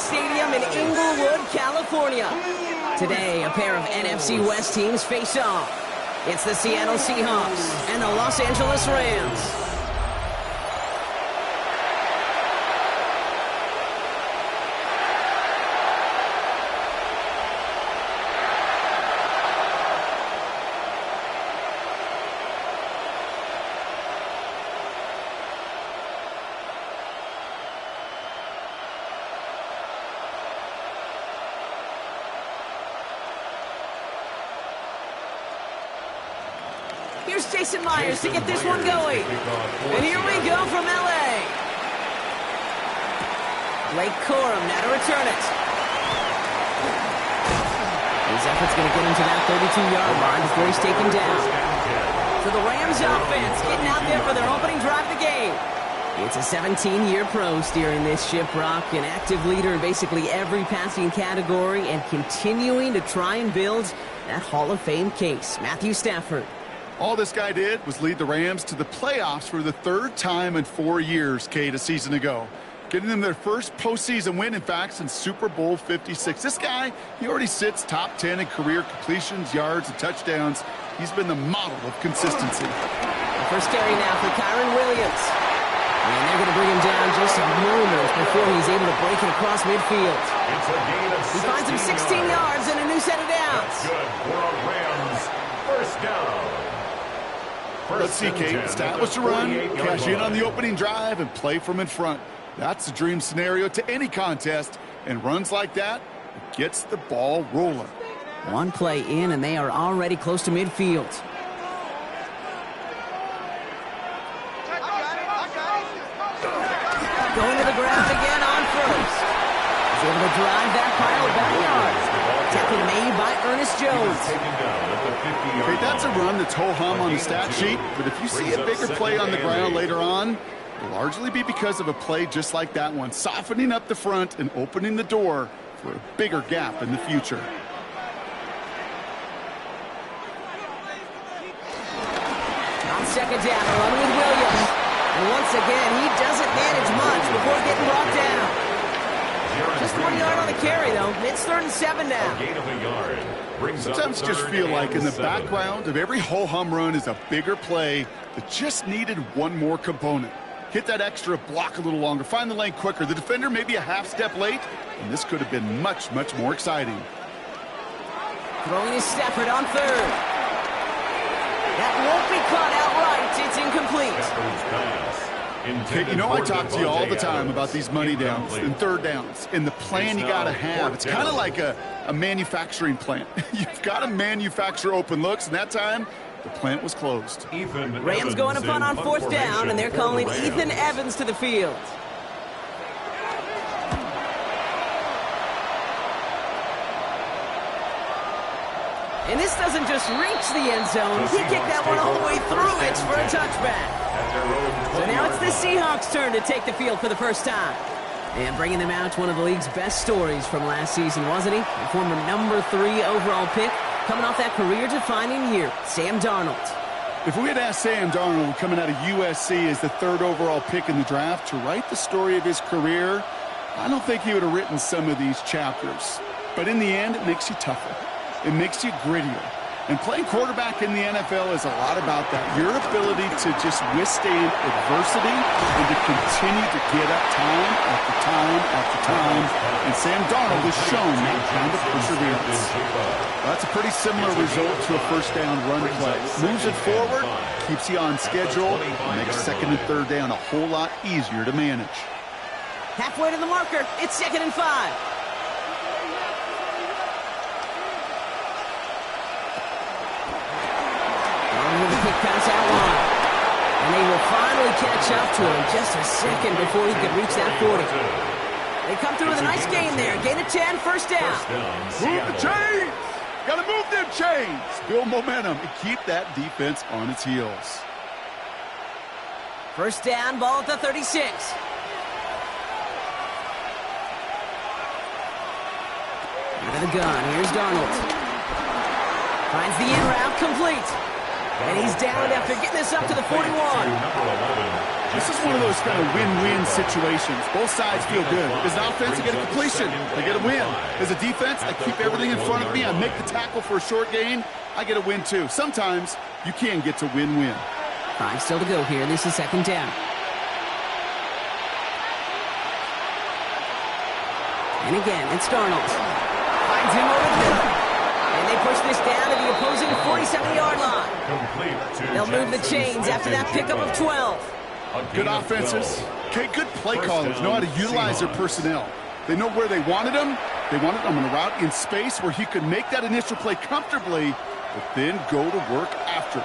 Stadium in Inglewood, California. Today, a pair of NFC West teams face off. It's the Seattle Seahawks and the Los Angeles Rams. Here's Jason Myers to get this one going. And here we go from L.A. Blake Corum now to return it. His effort's going to get him to that 32-yard line before he's taken down. So the Rams offense getting out there for their opening drive of the game. It's a 17-year pro steering this ship, Brock, an active leader in basically every passing category and continuing to try and build that Hall of Fame case. Matthew Stafford. All this guy did was lead the Rams to the playoffs for the third time in 4 years, Kate, a season ago. Getting them their first postseason win, in fact, since Super Bowl 56. This guy, he already sits top 10 in career completions, yards, and touchdowns. He's been the model of consistency. First carry now for Kyron Williams. And they're going to bring him down just a moment before he's able to break it across midfield. He finds him 16 yards and a new set of downs. Good for a Rams first down. Let's see, Kate. Establish a run, cash in on the opening drive, and play from in front. That's the dream scenario to any contest, and runs like that gets the ball rolling. One play in, and they are already close to midfield. Going to the ground again on first. He's able to drive that pile back yards. Tackle made by Ernest Jones. Okay, that's a run that's ho-hum on the stat sheet, but if you see a bigger play on the ground later on, it'll largely be because of a play just like that one, softening up the front and opening the door for a bigger gap in the future. On second down, running with Williams. And once again, he doesn't manage much before getting brought down. Just 1 yard on the carry, though. It's 3rd and 7 now. Gain of a yard. Sometimes you just feel like in the background of every ho-hum run is a bigger play that just needed one more component. Hit that extra block a little longer. Find the lane quicker. The defender maybe a half step late, and this could have been much, much more exciting. Throwing is Stafford on 3rd. That won't be caught outright. It's incomplete. Hey, you know, I talk to you all the time about these money downs and third downs and the plan you got to have. It's kind of like a manufacturing plant. You've got to manufacture open looks, and that time, the plant was closed. Rams going to punt on 4th down, and they're calling Ethan Evans to the field. And this doesn't just reach the end zone. He kicked that one all the way through it for a touchback. So now it's the Seahawks' turn to take the field for the first time. And bringing them out, one of the league's best stories from last season, wasn't he? The former number 3 overall pick, coming off that career-defining year, Sam Darnold. If we had asked Sam Darnold, coming out of USC as the 3rd overall pick in the draft, to write the story of his career, I don't think he would have written some of these chapters. But in the end, it makes you tougher. It makes you grittier. And playing quarterback in the NFL is a lot about that. Your ability to just withstand adversity and to continue to get up time after time after time. And Sam Darnold has shown that kind of perseverance. That's a pretty similar result to a first down run play. Moves it forward, keeps you on schedule, makes 2nd and 3rd down a whole lot easier to manage. Halfway to the marker, it's 2nd and 5. With a quick pass out wide. And they will finally catch up to him just a second before he could reach that 40. They come through with a nice gain there. Gain of 10, first down. Move the chains! Gotta move them chains! Build momentum and keep that defense on its heels. First down, ball at the 36. Out of the gun, here's Darnold. Finds the in route, complete. And he's down after getting this up to the 41. This is one of those kind of win-win situations. Both sides feel good. As an offense, I get a completion. I get a win. As a defense, I keep everything in front of me. I make the tackle for a short gain. I get a win, too. Sometimes you can get to win-win. 5 still to go here. This is second down. And again, it's Darnold. Finds him over the middle. And they push this down to the opposing 47-yard line. They'll move the chains after that pickup of 12. Good offenses. Okay, good play callers know how to utilize their personnel. They know where they wanted him. They wanted him on a route in space where he could make that initial play comfortably, but then go to work after.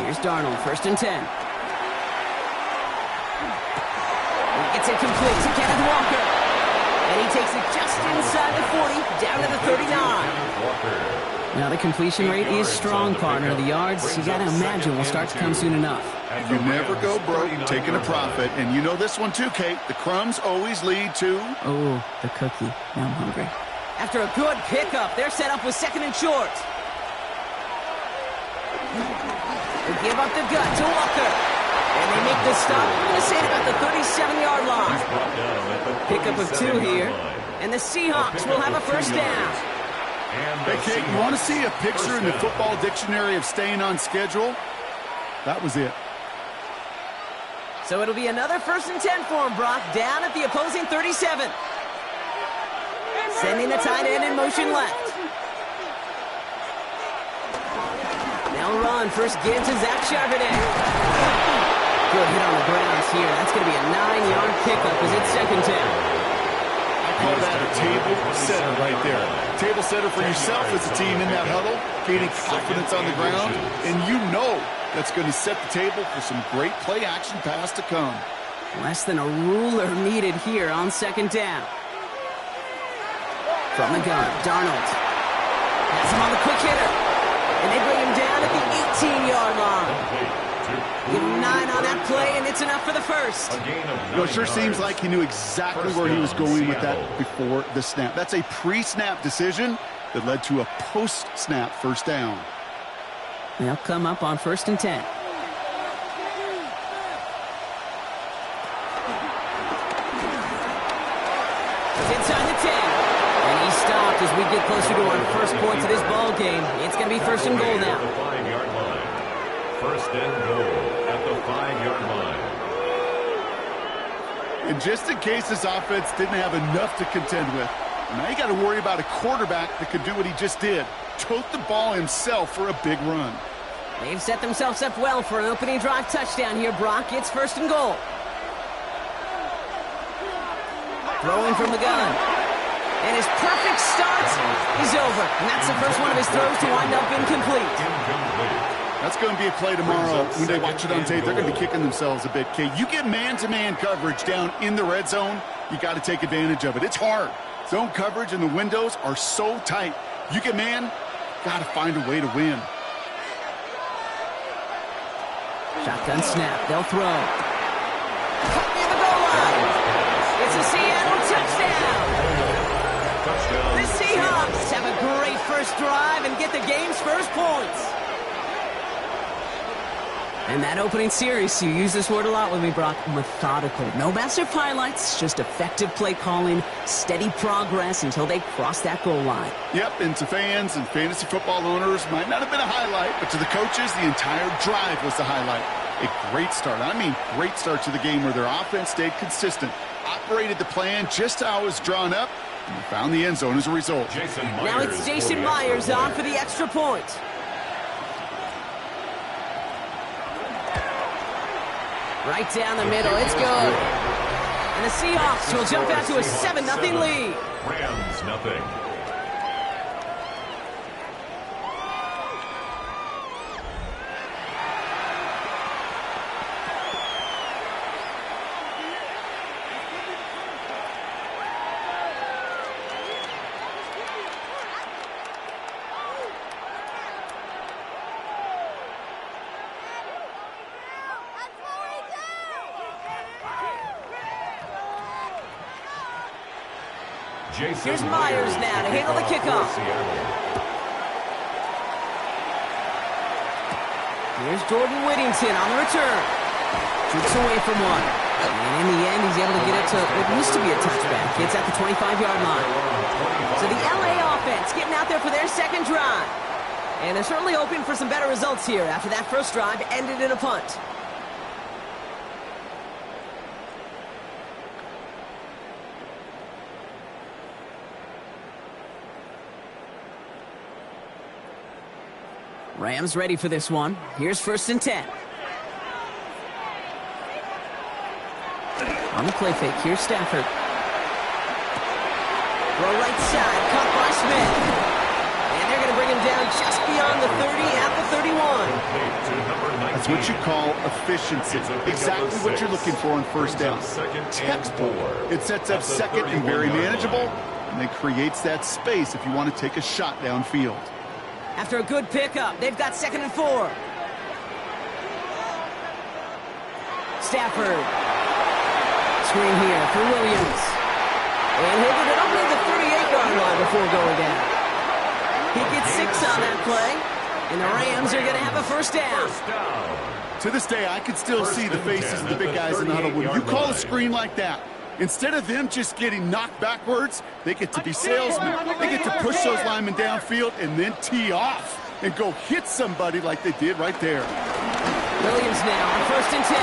Here's Darnold, 1st and 10. He gets it complete to Kenneth Walker. And he takes it just inside the 40, down to the 39. Now the completion rate is strong, partner. The yards, you got to imagine, will start to come soon enough. You never go broke taking a profit, and you know this one too, Kate. The crumbs always lead to... Oh, the cookie. Now I'm hungry. After a good pickup, they're set up with 2nd and short. They give up the gut to Walker. And they make the stop. I'm going to say it about the 37-yard line. Pickup of 2 here. And the Seahawks will have a 1st down. Hey, Kate, you want to see a picture in the football dictionary of staying on schedule? That was it. So it'll be another 1st and 10 for him, Brock, down at the opposing 37. Sending the tight end in motion left. Now run, first give to Zach Charbonnet. Good hit on the ground here. That's going to be a 9-yard pickup as it's 2nd down. Call that a table setter right there. Table setter for yourself as a team in that huddle, gaining confidence on the ground, and you know that's going to set the table for some great play-action pass to come. Less than a ruler needed here on 2nd down. From the gun, Darnold. Has him on the quick hitter. And they bring him down at the 18-yard line. Give him 9 on that play, and it's enough for the 1st. You know, it sure seems like he knew exactly where he was going with that before the snap. That's a pre-snap decision that led to a post-snap 1st down. They'll come up on 1st and 10. He's inside the 10. And he stopped as we get closer to our first points of this ball game. It's going to be 1st and goal now. 5-yard line. 1st and goal at the 5-yard line. And just in case this offense didn't have enough to contend with, now you got to worry about a quarterback that could do what he just did. Tote the ball himself for a big run. They've set themselves up well for an opening drive touchdown here, Brock. It's 1st and goal. Throwing from the gun. And his perfect start is over. And that's the first one of his throws to wind up incomplete. That's going to be a play tomorrow. When they watch it on tape, they're going to be kicking themselves a bit. Kate, you get man-to-man coverage down in the red zone, you got to take advantage of it. It's hard. Zone coverage and the windows are so tight. You get man, got to find a way to win. Shotgun snap. They'll throw. Caught near the goal line. It's a Seattle touchdown. The Seahawks have a great first drive and get the game's first points. And that opening series, you use this word a lot with me, Brock, methodical. No massive highlights, just effective play calling, steady progress until they cross that goal line. Yep, and to fans and fantasy football owners, might not have been a highlight, but to the coaches, the entire drive was the highlight. A great start. I mean, great start to the game where their offense stayed consistent, operated the plan just how it was drawn up, and found the end zone as a result. Now it's Jason Myers on for the extra point. Right down the middle, it's good. And the Seahawks will jump out to a 7-0 lead. Rams nothing. Here's Myers now to handle the kickoff. Here's Jordan Whittington on the return. Jukes away from one. And in the end, he's able to get it to what used to be a touchback. It's at the 25-yard line. So the LA offense getting out there for their second drive. And they're certainly hoping for some better results here after that first drive ended in a punt. Rams ready for this one. Here's 1st and 10. On the play fake, here's Stafford. Throw right side, caught by Smith. And they're going to bring him down just beyond the 30 at the 31. That's what you call efficiency. Exactly what you're looking for on first down. Textbook. It sets up second and very manageable, and then creates that space if you want to take a shot downfield. After a good pickup, they've got 2nd and 4. Stafford. Screen here for Williams. And he'll get it up to the 38-yard line before going down. He gets 6 on that play, and the Rams are going to have a first down. To this day, I can still see the faces of the big guys in the huddle. When you call a screen like that, instead of them just getting knocked backwards, they get to be salesmen. They get to push those linemen downfield and then tee off and go hit somebody like they did right there. Williams now on 1st and 10.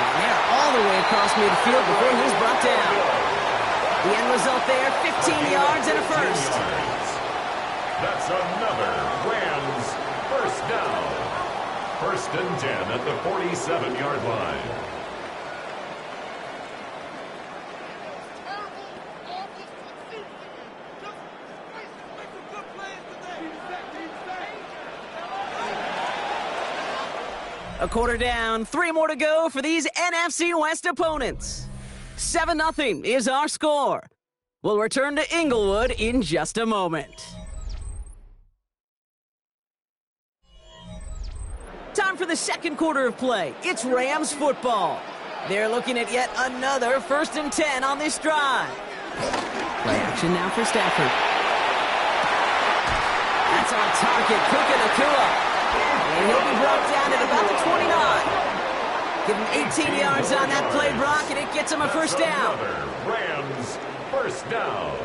And they're all the way across midfield before he's brought down. The end result there, 15 yards and a first. That's another Rams first down. 1st and 10 at the 47-yard line. A quarter down, 3 more to go for these NFC West opponents. 7-0 is our score. We'll return to Inglewood in just a moment. Time for the second quarter of play. It's Rams football. They're looking at yet another 1st and 10 on this drive. Play action now for Stafford. That's on target, Puka Nacua. And he'll be brought down at about the 29. Give him 18 yards on that play, Brock, and it gets him a first down. Rams first down.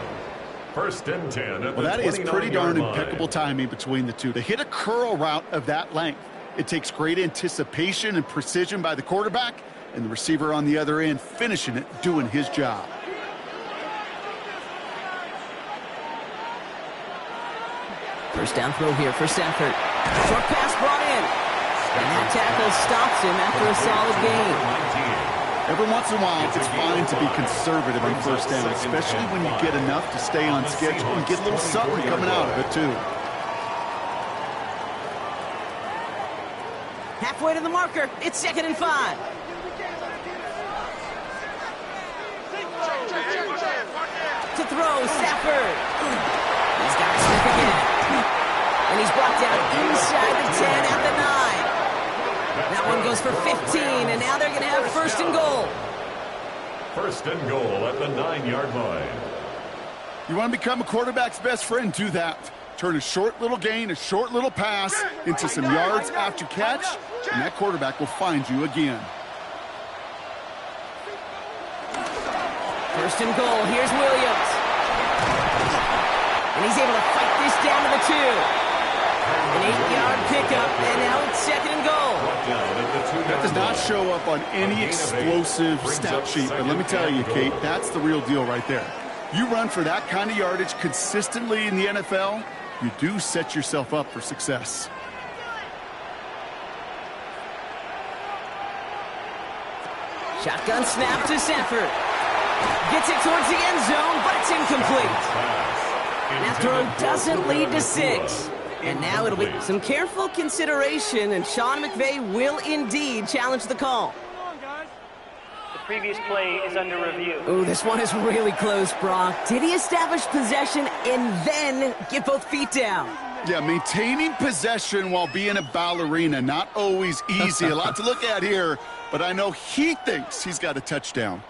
1st and 10 at the 29-yard line. Well, that is pretty darn impeccable timing between the two. To hit a curl route of that length, it takes great anticipation and precision by the quarterback, and the receiver on the other end finishing it, doing his job. First down throw here for Stafford. Short pass brought in. And that tackle stops him after a solid gain. Every once in a while, it's fine to be conservative on first down, especially when you get enough to stay on schedule and get a little something coming out of it, too. Halfway to the marker. It's 2nd and 5. To throw, Stafford. He's got Smith again. And he's brought down inside the 10 at the 9. That one goes for 15, and now they're going to have 1st and goal. 1st and goal at the 9-yard line. You want to become a quarterback's best friend, do that. Turn a short little gain, a short little pass into some yards after catch, and that quarterback will find you again. 1st and goal. Here's Williams. And he's able to fight this down to the 2. An 8-yard pickup, and now it's 2nd and goal. That does not show up on any explosive stat sheet, but let me tell you, Kate, that's the real deal right there. You run for that kind of yardage consistently in the NFL, you do set yourself up for success. Shotgun snap to Stafford. Gets it towards the end zone, but it's incomplete. And that throw doesn't lead to 6. And now it'll be some careful consideration, and Sean McVay will indeed challenge the call. The previous play is under review. Ooh, this one is really close, Brock. Did he establish possession and then get both feet down? Yeah, maintaining possession while being a ballerina, not always easy. A lot to look at here, but I know he thinks he's got a touchdown.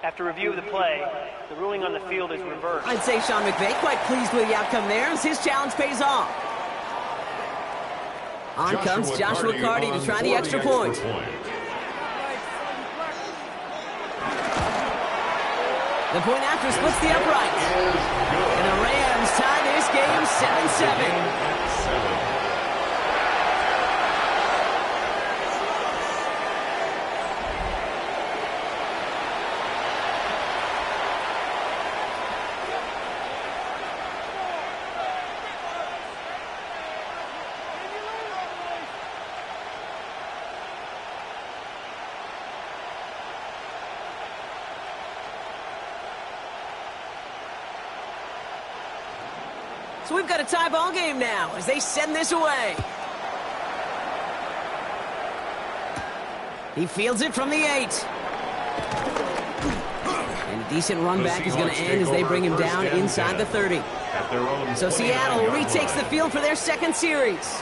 After review of the play, the ruling on the field is reversed. I'd say Sean McVay quite pleased with the outcome there as his challenge pays off. On comes Joshua Carty to try the extra point. The point after splits the upright. And the Rams tie this game 7-7. So we've got a tie ball game now as they send this away. He fields it from the 8. And a decent run back is going to end as they bring him down inside the 30. So Seattle retakes the field for their second series.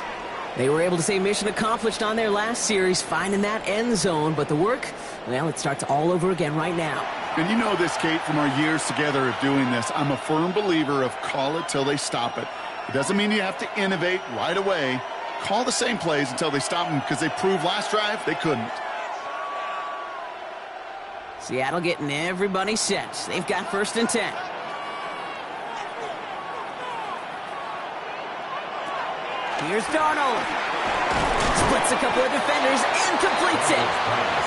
They were able to say mission accomplished on their last series, finding that end zone. But the work, well, it starts all over again right now. And you know this, Kate, from our years together of doing this. I'm a firm believer of call it till they stop it. It doesn't mean you have to innovate right away. Call the same plays until they stop them, because they proved last drive they couldn't. Seattle getting everybody set. They've got 1st and 10. Here's Darnold. Splits a couple of defenders and completes it.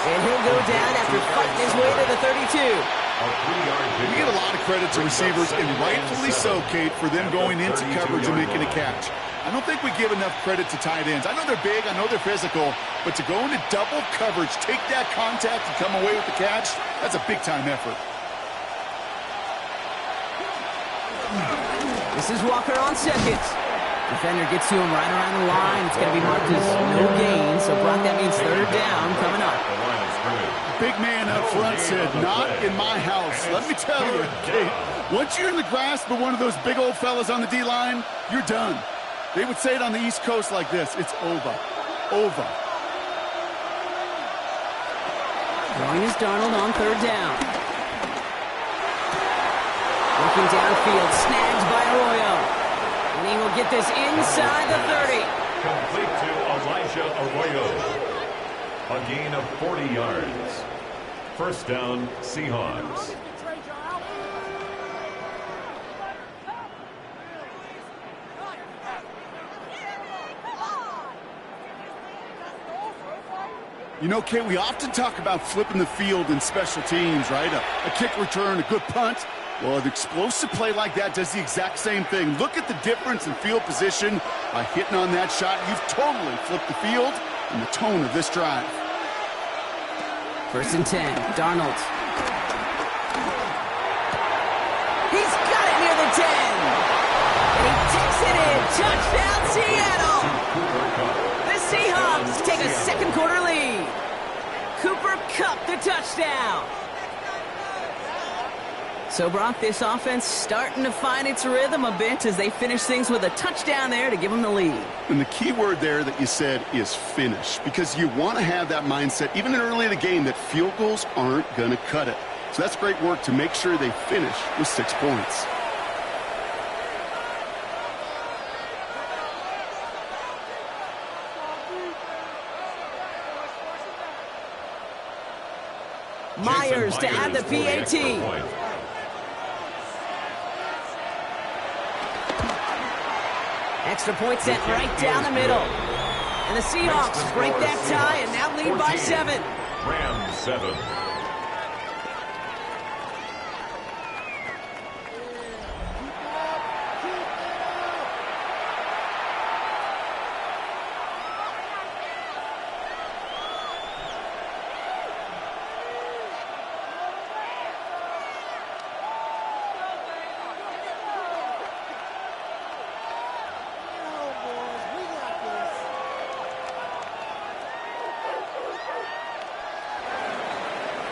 And he'll go down after fighting his way to the 32. You get a lot of credit to receivers, and rightfully so, Kate, for them going into coverage and making a catch. I don't think we give enough credit to tight ends. I know they're big, I know they're physical, but to go into double coverage, take that contact, and come away with the catch, that's a big-time effort. This is Walker on second. Defender gets to him right around the line. It's going to be marked as no gain. So, Brock, that means 3rd down coming up. Big man up front said, not in my house. Let me tell you, Kate, once you're in the grasp of one of those big old fellas on the D-line, you're done. They would say it on the East Coast like this. It's over. Over. Throwing is Darnold on 3rd down. Looking downfield. Snagged by Arroyo. And he will get this inside the 30. Complete to Elijah Arroyo. A gain of 40 yards. 1st down, Seahawks. You know, Kate, we often talk about flipping the field in special teams, right? A kick return, a good punt. Well, an explosive play like that does the exact same thing. Look at the difference in field position. By hitting on that shot, you've totally flipped the field and the tone of this drive. 1st and 10, Darnold. He's got it near the 10. And he takes it in. Touchdown, Seattle. The Seahawks take a 2nd quarter lead. Cooper Kupp the touchdown. So, Brock, this offense starting to find its rhythm a bit as they finish things with a touchdown there to give them the lead. And the key word there that you said is finish, because you want to have that mindset, even early in the game, that field goals aren't going to cut it. So that's great work to make sure they finish with 6 points. Myers to add the PAT. Extra point sent right down the middle. And the Seahawks break that tie and now lead by 7. Rams 7.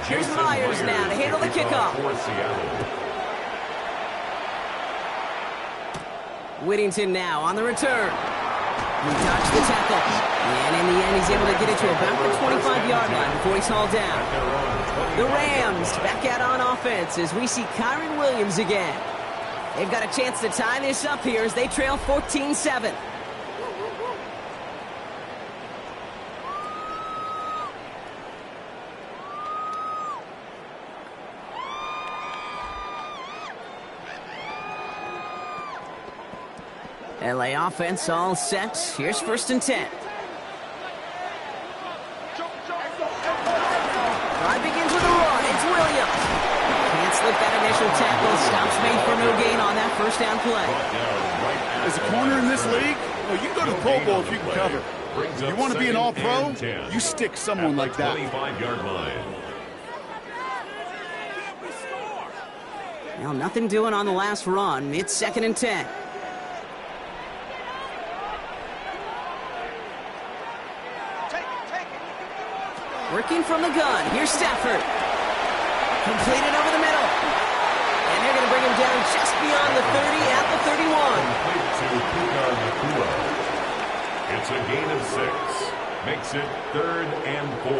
Here's Myers now to handle the kickoff. Whittington now on the return. He dodged the tackle. And in the end, he's able to get it to about the 25-yard line before he's hauled down. The Rams back out on offense as we see Kyron Williams again. They've got a chance to tie this up here as they trail 14-7. LA offense all set. Here's 1st and 10. Drive begins with a run. It's Williams. Can't slip that initial tackle. Stops made for no gain on that first down play. As a corner in this league, well, you go to the Pro Bowl if you can cover. You want to be an all-pro? You stick someone like that. 25-yard line. Now, nothing doing on the last run. It's 2nd and 10. Working from the gun. Here's Stafford. Completed over the middle. And they're going to bring him down just beyond the 30 at the 31. It's a gain of 6. Makes it 3rd and 4.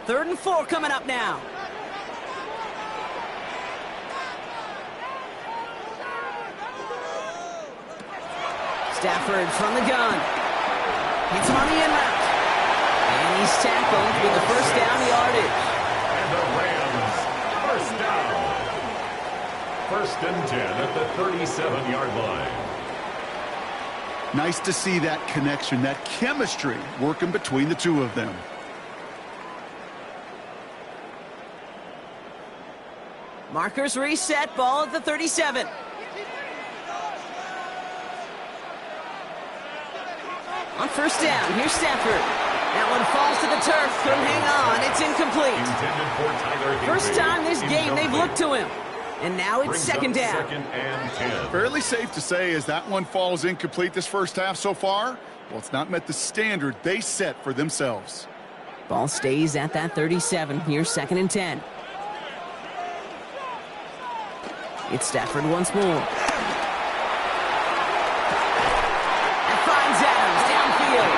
Third and 4 coming up now. Stafford from the gun. Hits him on the in route. And he's tackled with the first down yardage. And the Rams, first down. 1st and 10 at the 37-yard line. Nice to see that connection, that chemistry working between the two of them. Markers reset. Ball at the 37. On first down, here's Stafford. That one falls to the turf. Couldn't hang on. It's incomplete. First time this game they've looked to him. And now it's 2nd down. 2nd and 10. Fairly safe to say as that one falls incomplete this first half so far, well, it's not met the standard they set for themselves. Ball stays at that 37. Here's 2nd and 10. It's Stafford once more. That finds Adams downfield.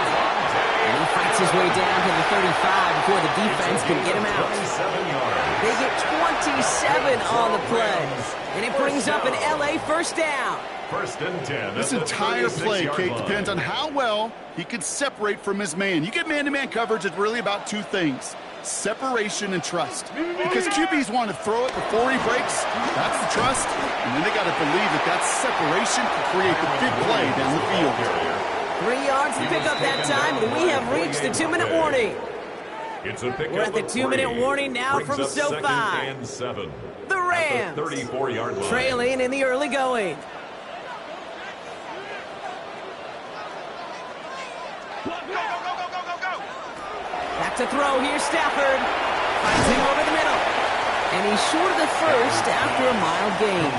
And he fights his way down to the 35 before the defense can get him out. They get 27 on the play. And it brings up an LA first down. 1st and 10. This entire play, Kate, depends on how well he can separate from his man. You get man-to-man coverage, it's really about two things. Separation and trust. Because QBs want to throw it before he breaks. That's the trust. And then they got to believe that that separation can create the big play down the field. 3 yards to pick up that time, and we have reached the 2-minute warning. We're at the 2-minute warning now from SoFi. The Rams 34-yard line. trailing in the early going. Back to throw. Here's Stafford. Finds him over the middle. And he's short of the first after a mild gain.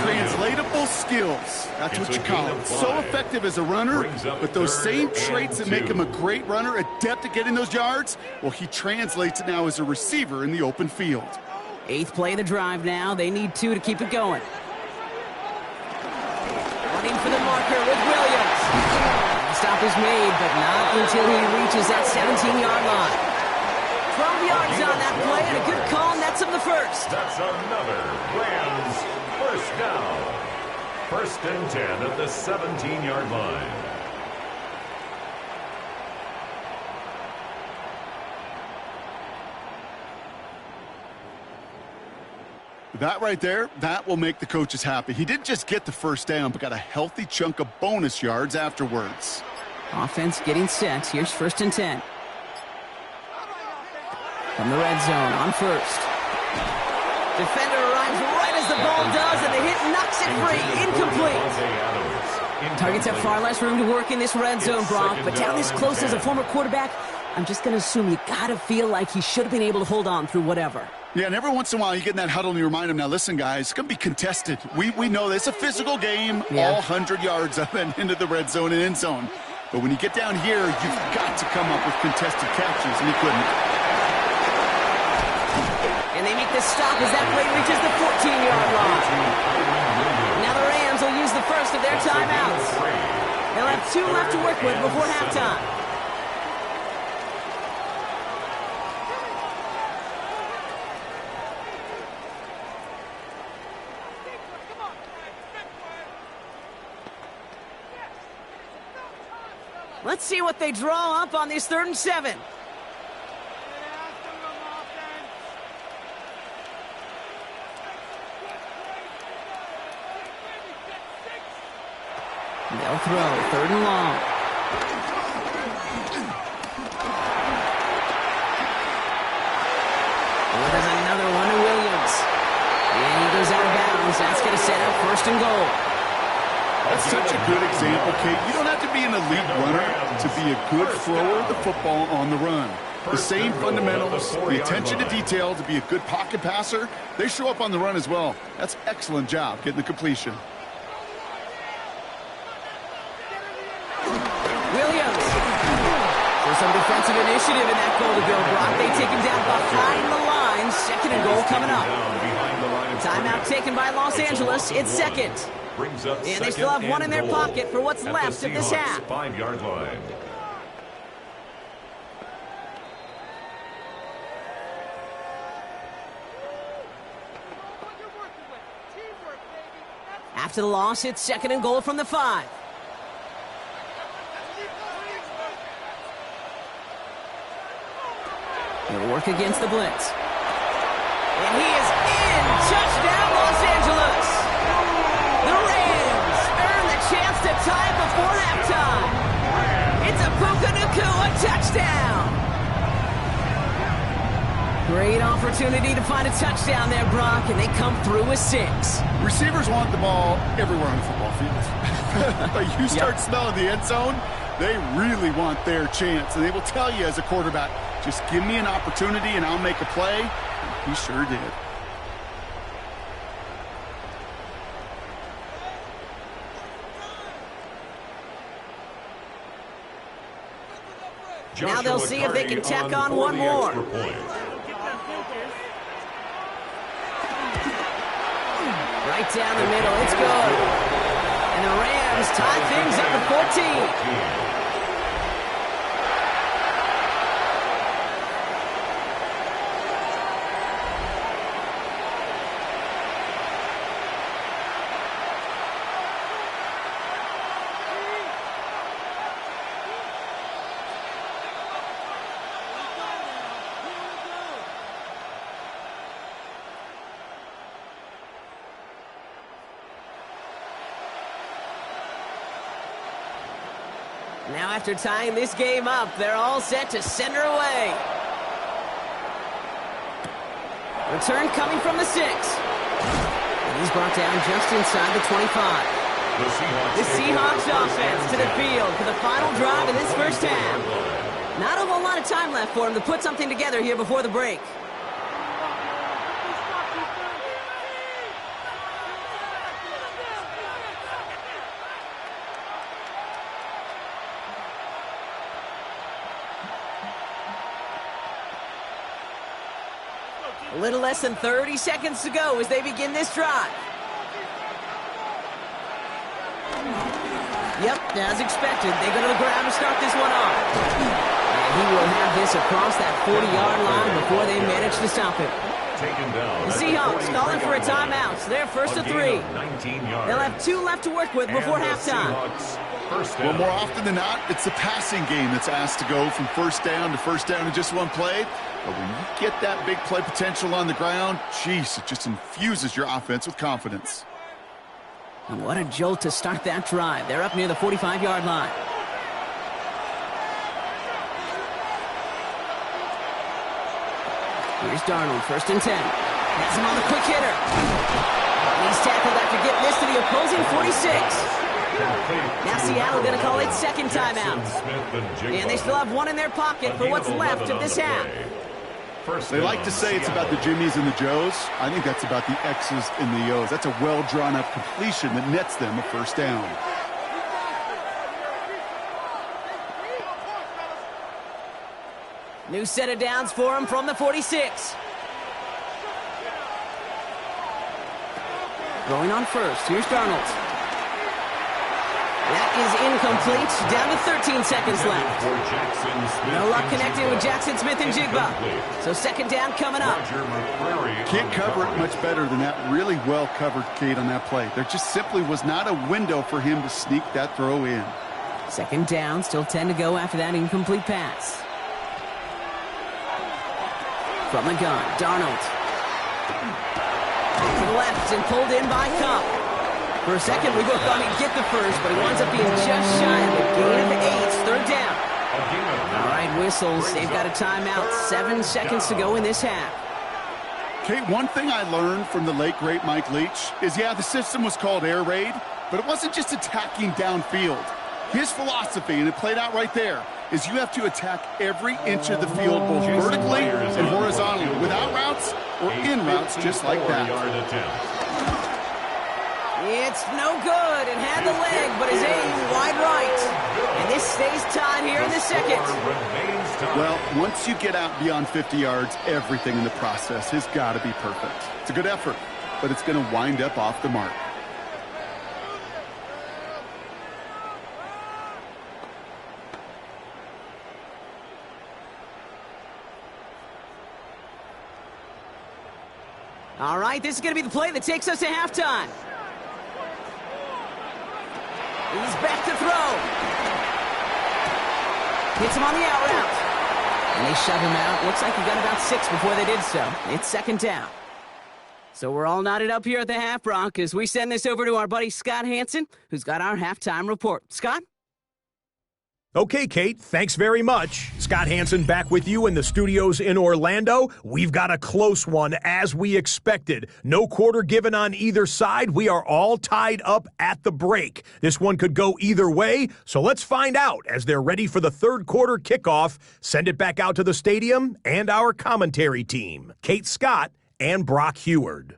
Translatable skills. That's what you call it. So effective as a runner, but those same traits that make him a great runner, adept at getting those yards, well, he translates it now as a receiver in the open field. 8th play of the drive now. They need 2 to keep it going. Running for the marker with Williams. The stop is made, but not until he reaches that 17-yard line. 12 yards on that play, and a good call nets him the first. That's another Rams first down. 1st and 10 at the 17-yard line. That right there, that will make the coaches happy. He didn't just get the first down, but got a healthy chunk of bonus yards afterwards. Offense getting set. Here's 1st and 10. From the red zone on first. Defender arrives right as the ball does, and the hit knocks it free. Incomplete. Targets have far less room to work in this red zone, Brock, but down this close as a former quarterback, I'm just going to assume you got to feel like he should have been able to hold on through whatever. Yeah, and every once in a while you get in that huddle and you remind him, now listen, guys, it's going to be contested. We know this. It's a physical game, all 100 yards up and into the red zone and end zone. But when you get down here, you've got to come up with contested catches, and he couldn't. And they make the stop as that play reaches the 14-yard line. Now the Rams will use the first of their timeouts. They'll have 2 left to work with before halftime. Let's see what they draw up on this 3rd and 7. They'll throw 3rd and long. Oh, there's another one to Williams. And he goes out of bounds. That's going to set up 1st and goal. That's such a good example, Kate. You don't have to be an elite runner to be a good thrower of the football on the run. The same fundamentals, the attention to detail to be a good pocket passer, they show up on the run as well. That's an excellent job getting the completion. Williams. There's some defensive initiative in that goal to go. Brock, they take him down behind the line. 2nd and goal coming up. Timeout taken by Los Angeles. It's 2nd. And they still have 1 in their pocket for what's left of this half. 5-yard line. After the loss, it's 2nd and goal from the 5. He'll work against the blitz. And he is in. Touchdown, Los Angeles. The Rams earn the chance to tie it before halftime. It's a Puka Nacua touchdown. Great opportunity to find a touchdown there, Brock, and they come through with 6. Receivers want the ball everywhere on the football field. But you start smelling the end zone, they really want their chance. And they will tell you as a quarterback, just give me an opportunity and I'll make a play. And he sure did. Now they'll see if they can tack on one more. Right down the middle, it's good. And the Rams tie things up at 14. Now after tying this game up, they're all set to send her away. Return coming from the 6. And he's brought down just inside the 25. The Seahawks offense to the field for the final drive of this first half. Not a whole lot of time left for him to put something together here before the break. A little less than 30 seconds to go as they begin this drive. Yep, as expected, they go to the ground to start this one off. And he will have this across that 40-yard line before they manage to stop him. The Seahawks calling for a timeout, so they're 1st to 3. They'll have 2 left to work with before halftime. Well, more often than not, it's the passing game that's asked to go from first down in just one play. But when you get that big play potential on the ground, geez, it just infuses your offense with confidence. And what a jolt to start that drive. They're up near the 45-yard line. Here's Darnold, 1st and 10. Has him on the quick hitter. And he's tackled after getting this to the opposing 46. Now Seattle going to call its 2nd timeout. And they still have 1 in their pocket for what's left of this half. They like to say it's about the Jimmies and the Joes. I think that's about the X's and the O's. That's a well-drawn-up completion that nets them a first down. New set of downs for him from the 46. Going on first. Here's Darnold. That is incomplete. Down to 13 seconds left. No luck connecting with Jackson Smith and Jigba. So second down coming up. Can't cover it much better than that. Really well covered, Kate, on that play. There just simply was not a window for him to sneak that throw in. Second down, still 10 to go after that incomplete pass. From the gun, Darnold. To the left and pulled in by Cup. For a second, we both thought he'd get the first, but he winds up being just shy of a gain of 8. Third down. All right, whistles. They've got a timeout. 7 seconds to go in this half. Kate, one thing I learned from the late, great Mike Leach is, yeah, the system was called air raid, but it wasn't just attacking downfield. His philosophy, and it played out right there, is you have to attack every inch of the field, both vertically and horizontally, without routes or in routes, just like that. It's no good. It had the leg, but his aim wide right. And this stays tied here in the second. Well, once you get out beyond 50 yards, everything in the process has got to be perfect. It's a good effort, but it's going to wind up off the mark. All right, this is going to be the play that takes us to halftime. He's back to throw. Hits him on the out route. And they shove him out. Looks like he got about 6 before they did so. It's second down. So we're all knotted up here at the half, Brock, as we send this over to our buddy Scott Hansen, who's got our halftime report. Scott? Okay, Kate, thanks very much. Scott Hansen back with you in the studios in Orlando. We've got a close one, as we expected. No quarter given on either side. We are all tied up at the break. This one could go either way, so let's find out as they're ready for the third quarter kickoff. Send it back out to the stadium and our commentary team, Kate Scott and Brock Heward.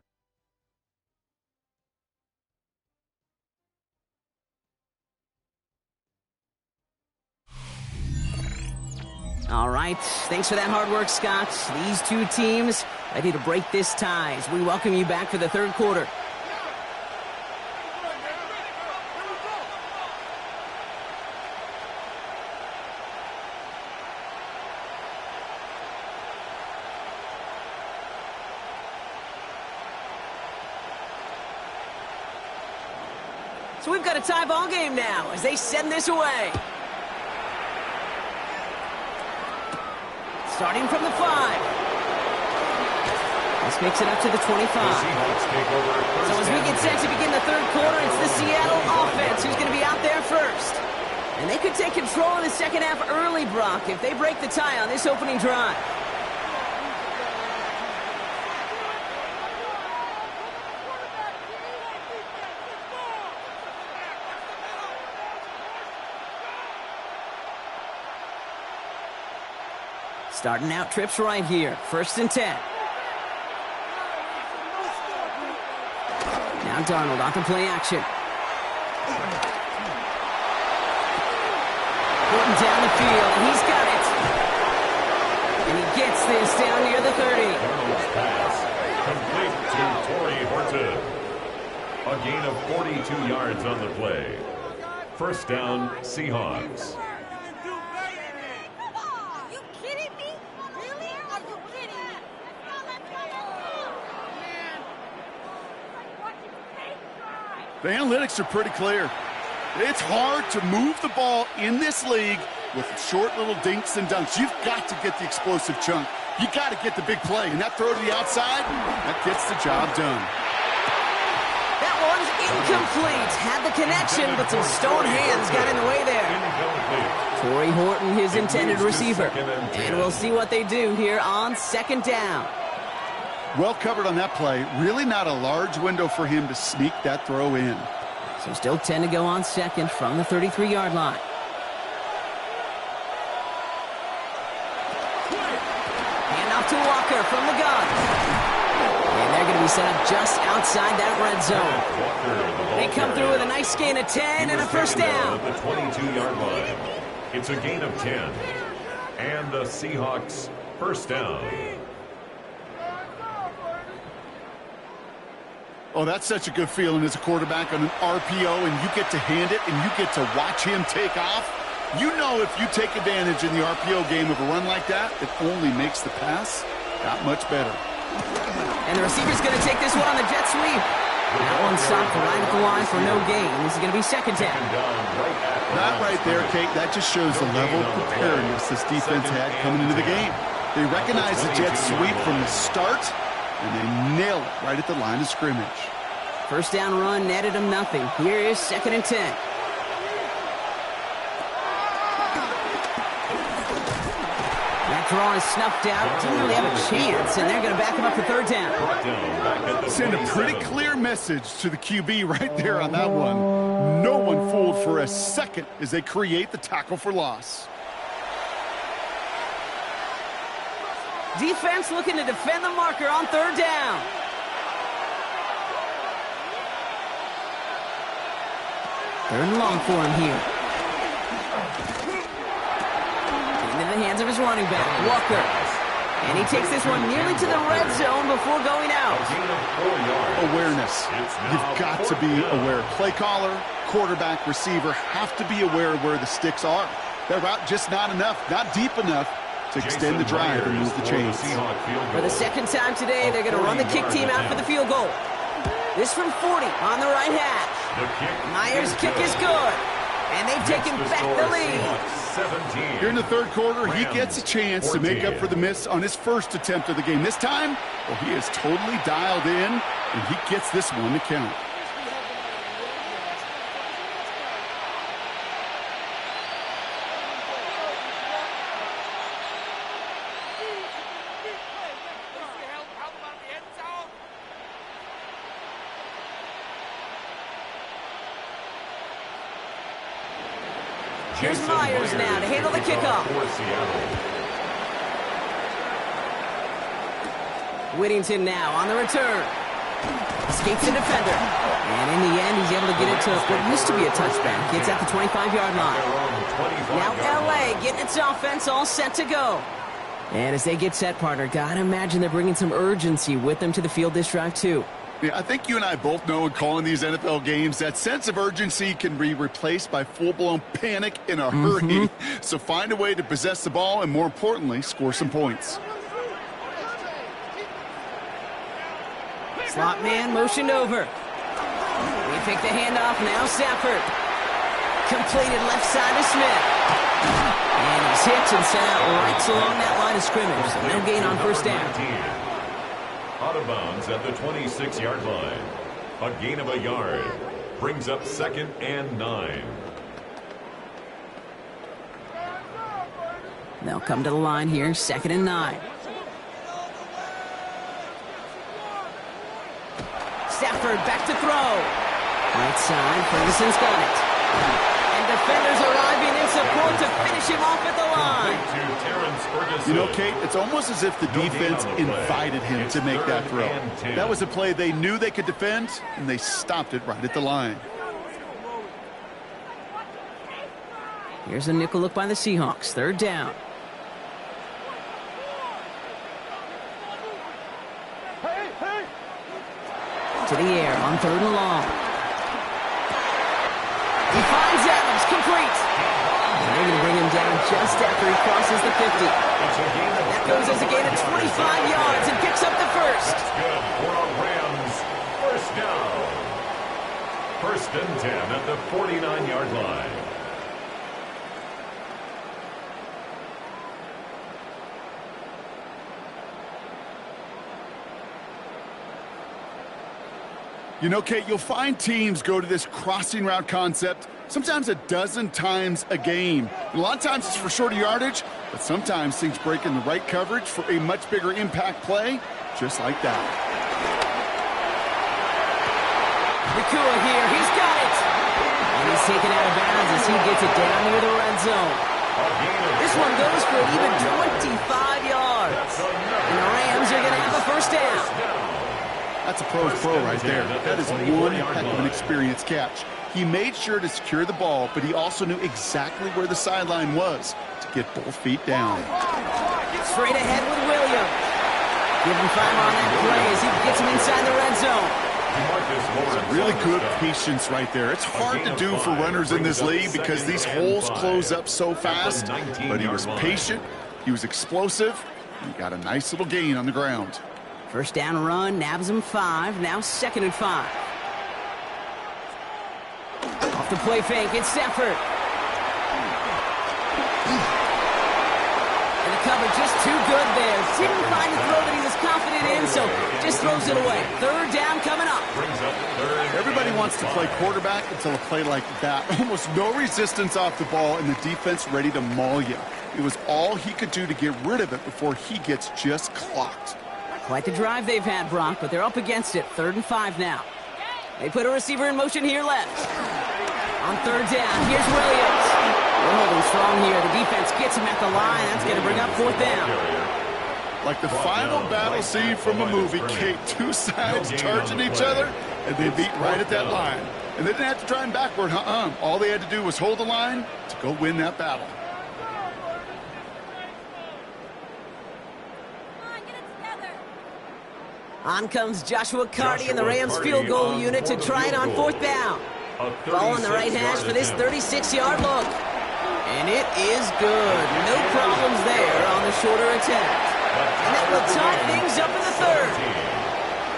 All right, thanks for that hard work, Scott. These two teams ready to break this tie as we welcome you back for the third quarter. So we've got a tie ball game now as they send this away. Starting from the 5. This makes it up to the 25. So as we get set to begin the third quarter, it's the Seattle offense who's going to be out there first. And they could take control of the second half early, Brock, if they break the tie on this opening drive. Starting out trips right here. 1st and 10. Now Darnold off the play action. Putting down the field, and he's got it. And he gets this down near the 30. Darnold's pass complete to Torrey Horton. A gain of 42 yards on the play. First down, Seahawks. The analytics are pretty clear. It's hard to move the ball in this league with short little dinks and dunks. You've got to get the explosive chunk. You got to get the big play. And that throw to the outside, that gets the job done. That one's incomplete. Had the connection, but some stone hands got in the way there. Torrey Horton, his intended receiver. And we'll see what they do here on second down. Well covered on that play. Really not a large window for him to sneak that throw in. So still 10 to go on second from the 33-yard line. Hand off to Walker from the gun. And they're going to be set up just outside that red zone. They come through with a nice gain of 10 and a first down. At the 22-yard line. It's a gain of 10. And the Seahawks first down. Oh, that's such a good feeling as a quarterback on an RPO, and you get to hand it, and you get to watch him take off. You know if you take advantage in the RPO game of a run like that, it only makes the pass that much better. And the receiver's going to take this one on the jet sweep. That one stopped right at the line for no gain. This is going to be second down. That right there, Kate, that just shows the level of preparedness this defense had coming into the game. They recognized the jet sweep from the start, and they nail it right at the line of scrimmage. First down run netted them nothing. Here is 2nd and 10. That draw is snuffed out. Didn't really have a chance, and they're going to back him up for 3rd down. Send a pretty clear message to the QB right there on that one. No one fooled for a second as they create the tackle for loss. Defense looking to defend the marker on 3rd down. Third and long for him here. Into the hands of his running back, Walker. And he takes this one nearly to the red zone before going out. Awareness. You've got to be aware. Play caller, quarterback, receiver have to be aware of where the sticks are. That route just not enough, not deep enough to extend the drive and move the chains. For the 2nd time today, they're going to run the kick team out for the field goal. This from 40 on the right hash. Myers' kick is good. And they've taken back the lead. Here in the 3rd quarter, he gets a chance to make up for the miss on his first attempt of the game. This time, well, he is totally dialed in, and he gets this one to count. Here's Myers now to handle the kickoff. Whittington now on the return. Escapes the defender. And in the end, he's able to get it to what used to be a touchback. Gets at the 25-yard line. Now L.A. getting its offense all set to go. And as they get set, partner, gotta imagine they're bringing some urgency with them to the field this drive, too. Yeah, I think you and I both know in calling these NFL games that sense of urgency can be replaced by full-blown panic in a hurry. So find a way to possess the ball and, more importantly, score some points. Slot man motioned over. We pick the handoff now. Stafford. Completed left side to Smith. And he's hit and sent out right along that line of scrimmage. So no gain on first down. Out of bounds at the 26-yard line. A gain of a yard. Brings up 2nd and 9. They'll come to the line here. 2nd and 9. Stafford back to throw. Right side. Ferguson's got it. And defenders arriving in support to finish him off at the line. You know, Kate, it's almost as if the defense invited him to make that throw. That was a play they knew they could defend, and they stopped it right at the line. Here's a nickel look by the Seahawks. 3rd down. To the air on 3rd and long. He finds Adams, complete. And they're going to bring him down just after he crosses the 50. That goes as a gain of 25 yards and picks up the first. Good for a Rams first down. 1st and 10 at the 49-yard line. You know, Kate, you'll find teams go to this crossing route concept sometimes a dozen times a game. And a lot of times it's for shorter yardage, but sometimes things break in the right coverage for a much bigger impact play, just like that. Nakua here, he's got it! And he's taken out of bounds as he gets it down near the red zone. This one goes for even 25 yards. And the Rams are going to have a first down. That's a pro's pro right there. That is one heck of an experienced catch. He made sure to secure the ball, but he also knew exactly where the sideline was to get both feet down. Straight ahead with Williams. Give him 5 on that play as he gets him inside the red zone. really good patience right there. It's hard to do for runners in this league because these holes close up so fast. But he was patient, he was explosive, and he got a nice little gain on the ground. First down run, nabs him 5, now 2nd and 5. Off the play fake, it's Stafford. And the cover just too good there. Didn't find the throw that he was confident in, so just throws it away. 3rd down coming up. Everybody wants to play quarterback until a play like that. Almost no resistance off the ball and the defense ready to maul you. It was all he could do to get rid of it before he gets just clocked. Quite the drive they've had, Brock, but they're up against it. 3rd and 5 now. They put a receiver in motion here left. On 3rd down, here's Williams. They're holding strong here. The defense gets him at the line. That's going to bring up 4th down. Like the final battle scene from a movie, Kate, 2 sides charging each other, and they beat right at that line. And they didn't have to drive backward, All they had to do was hold the line to go win that battle. On comes Joshua Carty and the Rams field goal unit to try it on 4th down. Ball on the right hash for this 36-yard look. And it is good. No problems there on the shorter attempt. And that will tie things up in the 3rd.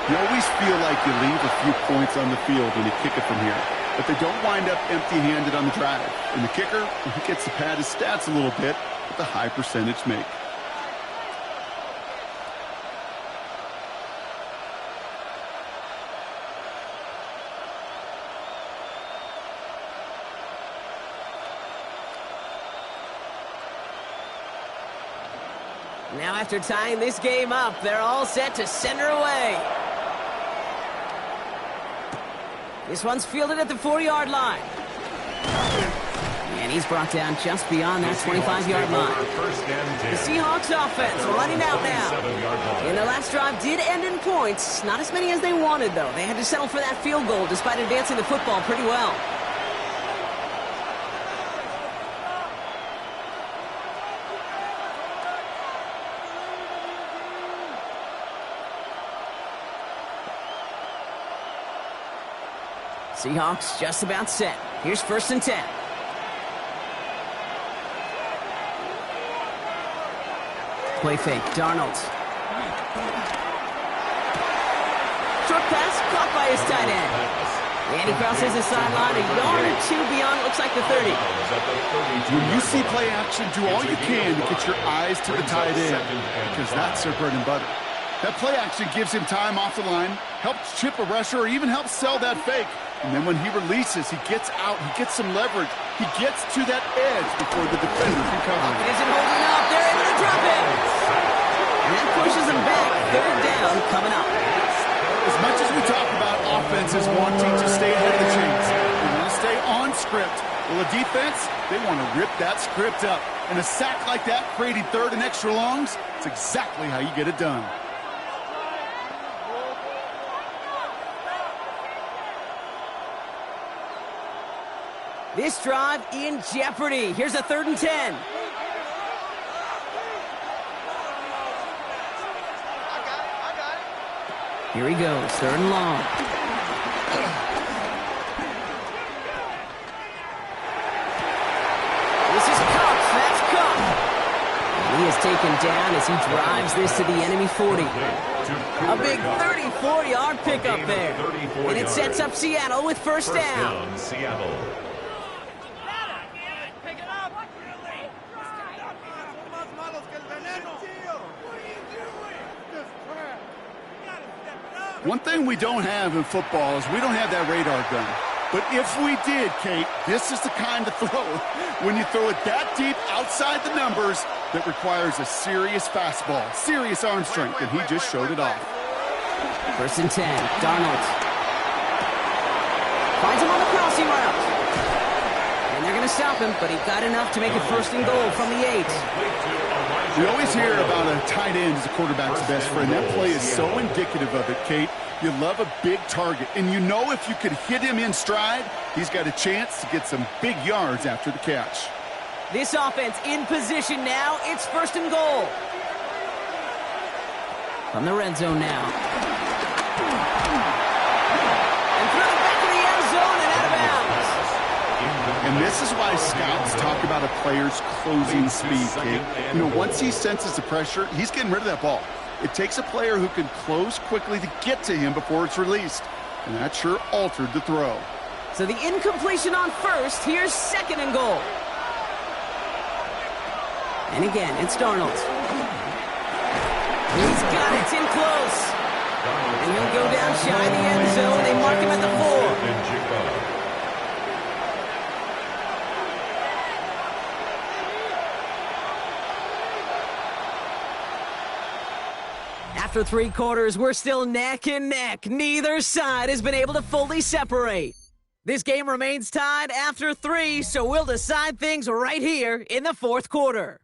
You always feel like you leave a few points on the field when you kick it from here. But they don't wind up empty-handed on the drive. And the kicker, he gets to pad his stats a little bit with a high percentage make. Now after tying this game up, they're all set to send her away. This one's fielded at the 4-yard line. And he's brought down just beyond that 25-yard line. The Seahawks offense running out now. And their last drive did end in points. Not as many as they wanted, though. They had to settle for that field goal despite advancing the football pretty well. Seahawks just about set. Here's 1st and 10. Play fake, Darnold. Short pass, caught by his tight end. And he crosses the sideline a yard or 2 beyond, looks like the 30. When you see play action, do all you can to get your eyes to the tight end, because that's their bread and butter. That play action gives him time off the line, helps chip a rusher, or even helps sell that fake. And then when he releases, he gets out, he gets some leverage. He gets to that edge before the defender can cover him. Isn't holding up. They're able to drop him. And that pushes him back. 3rd down coming up. As much as we talk about offenses wanting to stay ahead of the chains, they want to stay on script. Well, the defense, they want to rip that script up. And a sack like that, creating 3rd and extra longs, it's exactly how you get it done. This drive in jeopardy. Here's a 3rd and 10. Here he goes, 3rd and long. This is Cup. That's Cup. And he is taken down as he drives this to the enemy 40. A big 34-yard pickup there. And it sets up Seattle with 1st down. Seattle. One thing we don't have in football is we don't have that radar gun. But if we did, Kate, this is the kind of throw, when you throw it that deep outside the numbers, that requires a serious fastball, serious arm strength, and he just showed it off. 1st and 10, Darnold. Finds him on the crossing route. And they're going to stop him, but he got enough to make it 1st and goal from the 8. We always hear about a tight end as a quarterback's best friend. That play is so indicative of it, Kate. You love a big target, and you know if you could hit him in stride, he's got a chance to get some big yards after the catch. This offense in position now. It's 1st and goal. From the red zone now. And through the back This is why scouts talk about a player's closing speed, Kate. You know, once he senses the pressure, he's getting rid of that ball. It takes a player who can close quickly to get to him before it's released. And that sure altered the throw. So the incompletion on first. Here's second and goal. And again, it's Darnold. He's got it. It's in close. And he'll go down shy of the end zone. They mark him at the 4. After 3 quarters, we're still neck and neck. Neither side has been able to fully separate. This game remains tied after 3, so we'll decide things right here in the 4th quarter.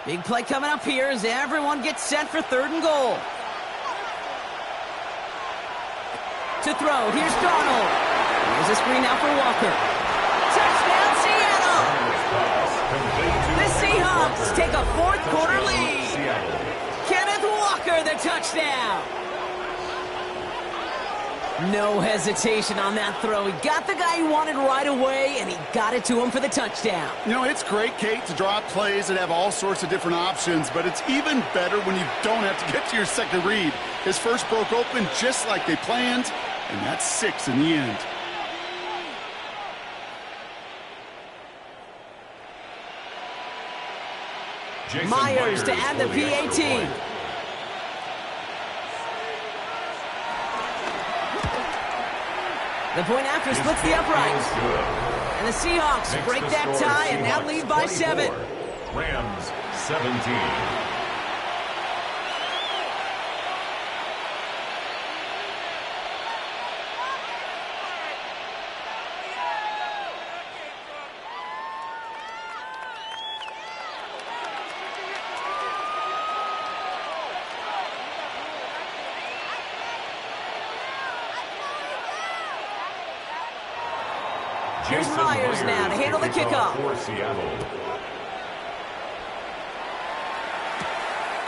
Big play coming up here as everyone gets set for 3rd and goal. To throw, here's Darnold. Here's a screen out for Walker. Touchdown, Seattle! The Seahawks take a 4th quarter lead. Kenneth Walker, the touchdown. No hesitation on that throw. He got the guy he wanted right away, and he got it to him for the touchdown. You know, it's great, Kate, to draw up plays that have all sorts of different options, but it's even better when you don't have to get to your second read. His first broke open just like they planned, and that's 6 in the end. Myers to add the PAT. The point after splits the uprights. And the Seahawks break that tie and now lead by 7. Rams 17. Here's Myers now to handle the kickoff. For Seattle.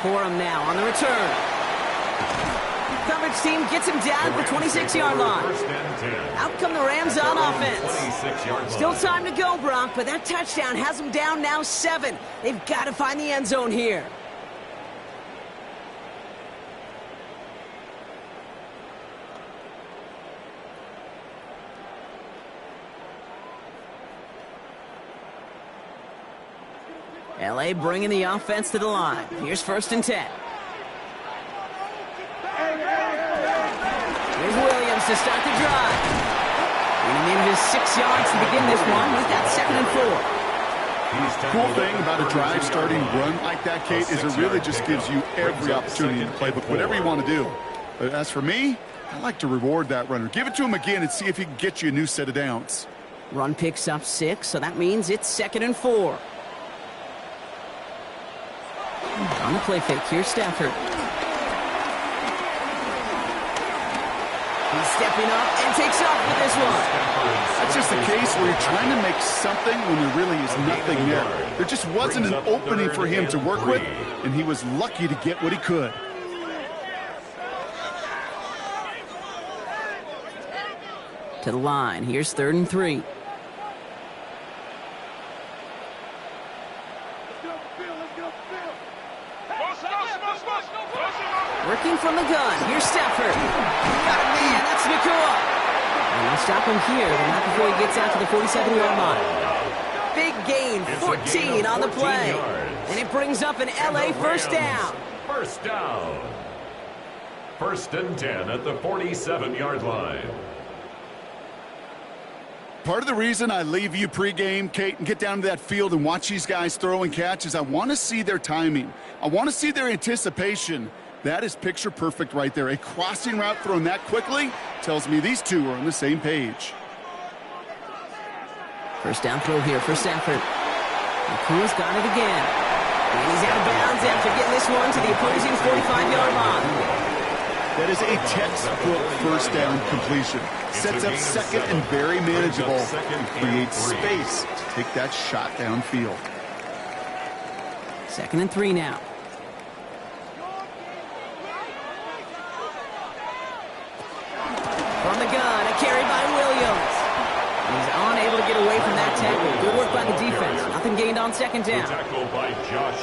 Corum now on the return. Coverage team gets him down at the 26-yard line. Out come the Rams on offense. Still time to go, Brock, but that touchdown has them down now 7. They've got to find the end zone here. LA bringing the offense to the line. Here's 1st and 10. Here's Williams to start the drive. And he needed just 6 yards to begin this one. We've got 2nd and 4. Cool thing about a drive starting run like that, Kate, is it really just gives you every opportunity to play with whatever you want to do. But as for me, I like to reward that runner. Give it to him again and see if he can get you a new set of downs. Run picks up 6, so that means it's 2nd and 4. On the play fake, here's Stafford. He's stepping up and takes off with this one. That's just a case where you're trying to make something when there really is nothing there. There just wasn't an opening for him to work with, and he was lucky to get what he could. To the line, here's 3rd and 3. Working from the gun. Here's Stafford. Got a man. That's Nakua. And they'll stop him here, but not before he gets out to the 47-yard line. Big gain, 14 on the play. And it brings up an LA first down. First down. 1st and 10 at the 47-yard line. Part of the reason I leave you pregame, Kate, and get down to that field and watch these guys throw and catch is I want to see their timing. I want to see their anticipation. That is picture perfect right there. A crossing route thrown that quickly tells me these two are on the same page. First down throw here for Stafford. Nakua's got it again. And he's out of bounds after getting this one to the opposing 45-yard line. That is a textbook first down completion. Sets up second and very manageable and creates space to take that shot downfield. 2nd and 3 now. From the gun, a carry by Williams. He's unable to get away from that tackle. Good work by the defense. Nothing gained on 2nd down.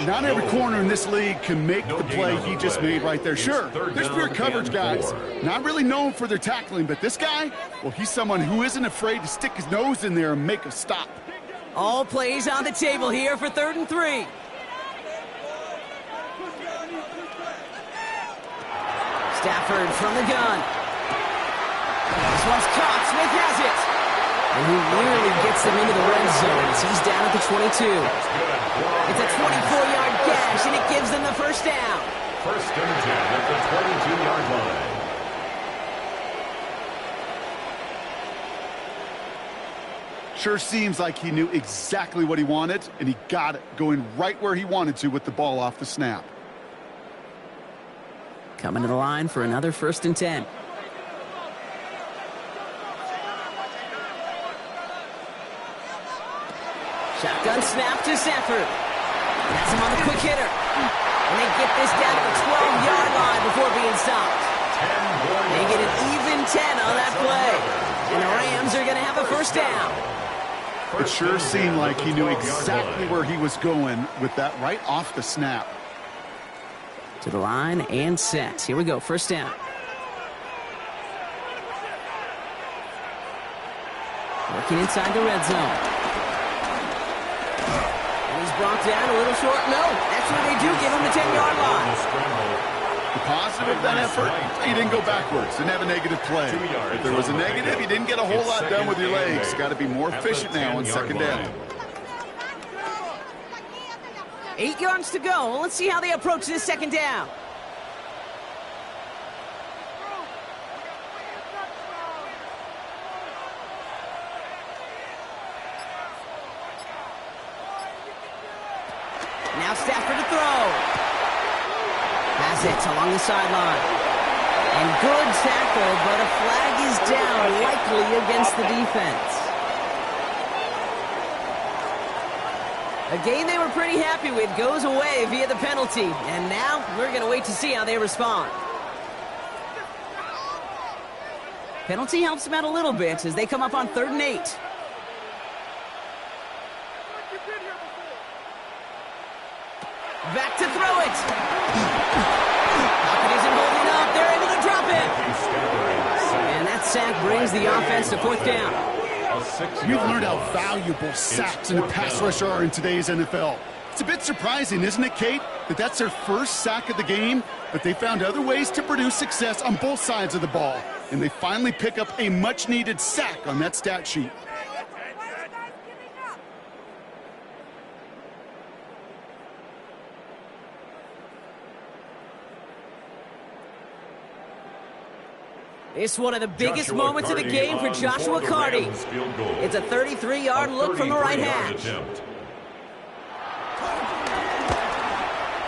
Not every corner in this league can make the play he just made right there. Sure, there's pure coverage guys. Not really known for their tackling, but this guy, well, he's someone who isn't afraid to stick his nose in there and make a stop. All plays on the table here for 3rd and 3. Stafford from the gun. This one's caught. Smith has it. And he nearly gets them into the red zone as he's down at the 22. It's a 24-yard gash, and it gives them the first down. 1st and 10 at the 22-yard line. Sure seems like he knew exactly what he wanted, and he got it, going right where he wanted to with the ball off the snap. Coming to the line for another 1st and 10. Shotgun snap to Stafford. Has him on the quick hitter. And they get this down to the 12-yard line before being stopped. They get an even 10 on that play. And the Rams are going to have a first down. It sure seemed like he knew exactly where he was going with that right off the snap. To the line and set. Here we go, first down. Working inside the red zone. Brought down a little short. No, that's where they do give him the 10-yard line. The positive of that effort, he didn't go backwards, didn't have a negative play. If there was a negative, you didn't get a whole lot done with your legs. Got to be more efficient now on 2nd down. 8 yards to go. Well, let's see how they approach this 2nd down. Now Stafford to throw. Has it along the sideline. And good tackle, but a flag is down, likely against the defense. A game they were pretty happy with goes away via the penalty. And now we're going to wait to see how they respond. Penalty helps them out a little bit as they come up on 3rd and 8. Back to throw it. Pocket isn't holding up. They're able to drop it. And that sack brings the offense to 4th down. We've learned how valuable sacks in the pass rush are in today's NFL. It's a bit surprising, isn't it, Kate, that that's their first sack of the game, but they found other ways to produce success on both sides of the ball, and they finally pick up a much-needed sack on that stat sheet. It's one of the biggest moments of the game for Joshua Carty. It's a 33-yard look from the right hash.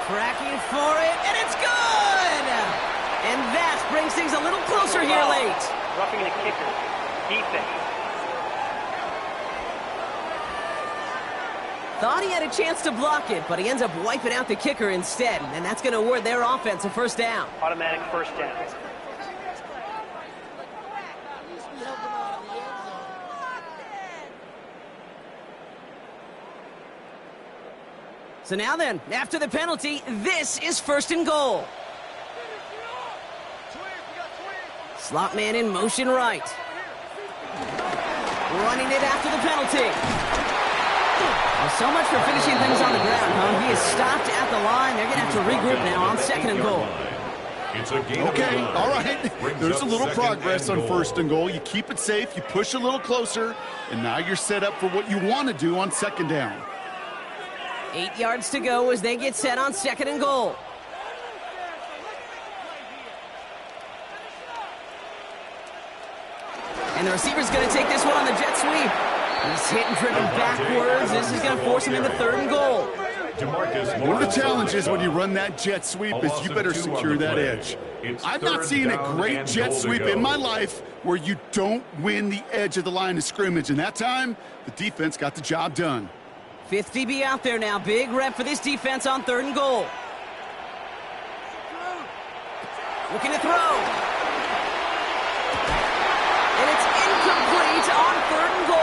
Tracking for it, and it's good! And that brings things a little closer here late. Roughing the kicker. Defense. Thought he had a chance to block it, but he ends up wiping out the kicker instead. And that's going to award their offense a first down. Automatic first down. So now then, after the penalty, this is 1st and goal. Slot man in motion right. Running it after the penalty. Well, so much for finishing things on the ground, huh? He is stopped at the line. They're going to have to regroup now on 2nd and goal. Okay, all right. There's a little progress on 1st and goal. You keep it safe, you push a little closer, and now you're set up for what you want to do on 2nd down. 8 yards to go as they get set on 2nd and goal. And the receiver's going to take this one on the jet sweep. He's hit and driven backwards. This is going to force him into 3rd and goal. One of the challenges when you run that jet sweep is you better secure that edge. I've not seen a great jet sweep in my life where you don't win the edge of the line of scrimmage. And that time, the defense got the job done. 5th DB out there now. Big rep for this defense on 3rd and goal. Looking to throw. And it's incomplete on 3rd and goal.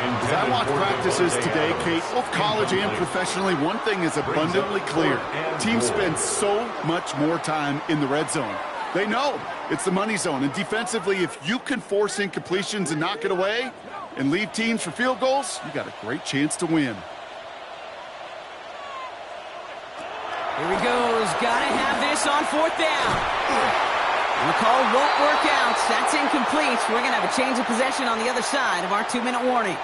As I watch practices today, Kate, both college and professionally, one thing is abundantly clear. Teams spend so much more time in the red zone. They know it's the money zone. And defensively, if you can force incompletions and knock it away and leave teams for field goals, you got a great chance to win. Here he goes. Got to have this on 4th down. And the call won't work out. That's incomplete. We're going to have a change of possession on the other side of our 2-minute warning.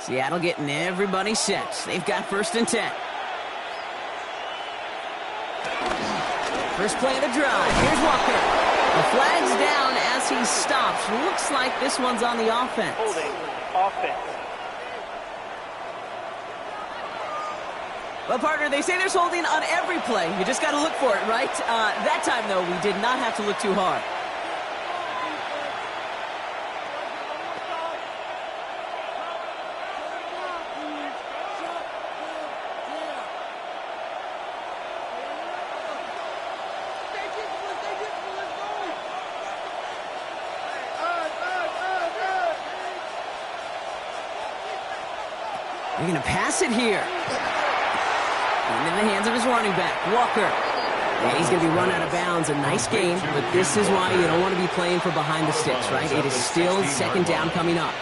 Seattle getting everybody set. They've got 1st and 10. First play of the drive. Here's Walker. The flag's down as he stops. Looks like this one's on the offense. Holding offense. Well, partner, they say there's holding on every play. You just got to look for it, right? That time, though, we did not have to look too hard. They're going to pass it here. Into the hands of his running back, Walker. And he's going to be run out of bounds. A nice game, but this is why you don't want to be playing for behind the sticks, right? It is still 2nd down coming up.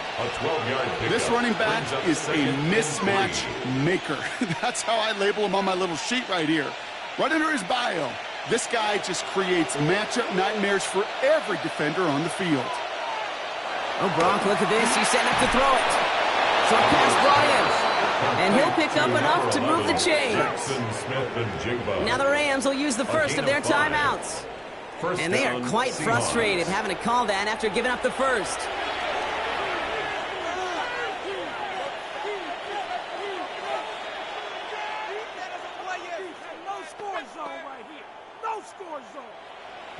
This running back is a mismatch maker. That's how I label him on my little sheet right here. Right under his bio, this guy just creates matchup nightmares for every defender on the field. Oh, Brock, look at this. He's setting up to throw it. Short pass brought in. And he'll pick up enough to move the chains. Now the Rams will use the first of their timeouts. And they are quite frustrated having to call that after giving up the first.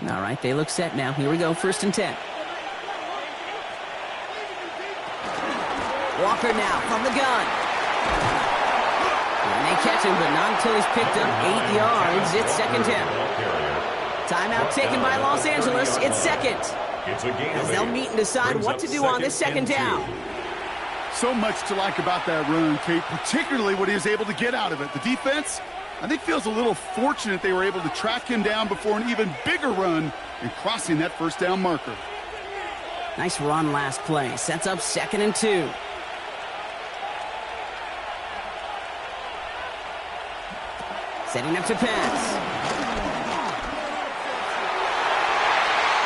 All right, they look set now. Here we go, 1st and 10. Walker now from the gun. And they catch him, but not until he's picked up 8 yards. It's 2nd down. Timeout taken by Los Angeles. It's 2nd. As they'll meet and decide what to do on this 2nd down. So much to like about that run, Kate, particularly what he was able to get out of it. The defense, I think, feels a little fortunate they were able to track him down before an even bigger run and crossing that 1st down marker. Nice run last play. Sets up 2nd and 2. Setting up to pass.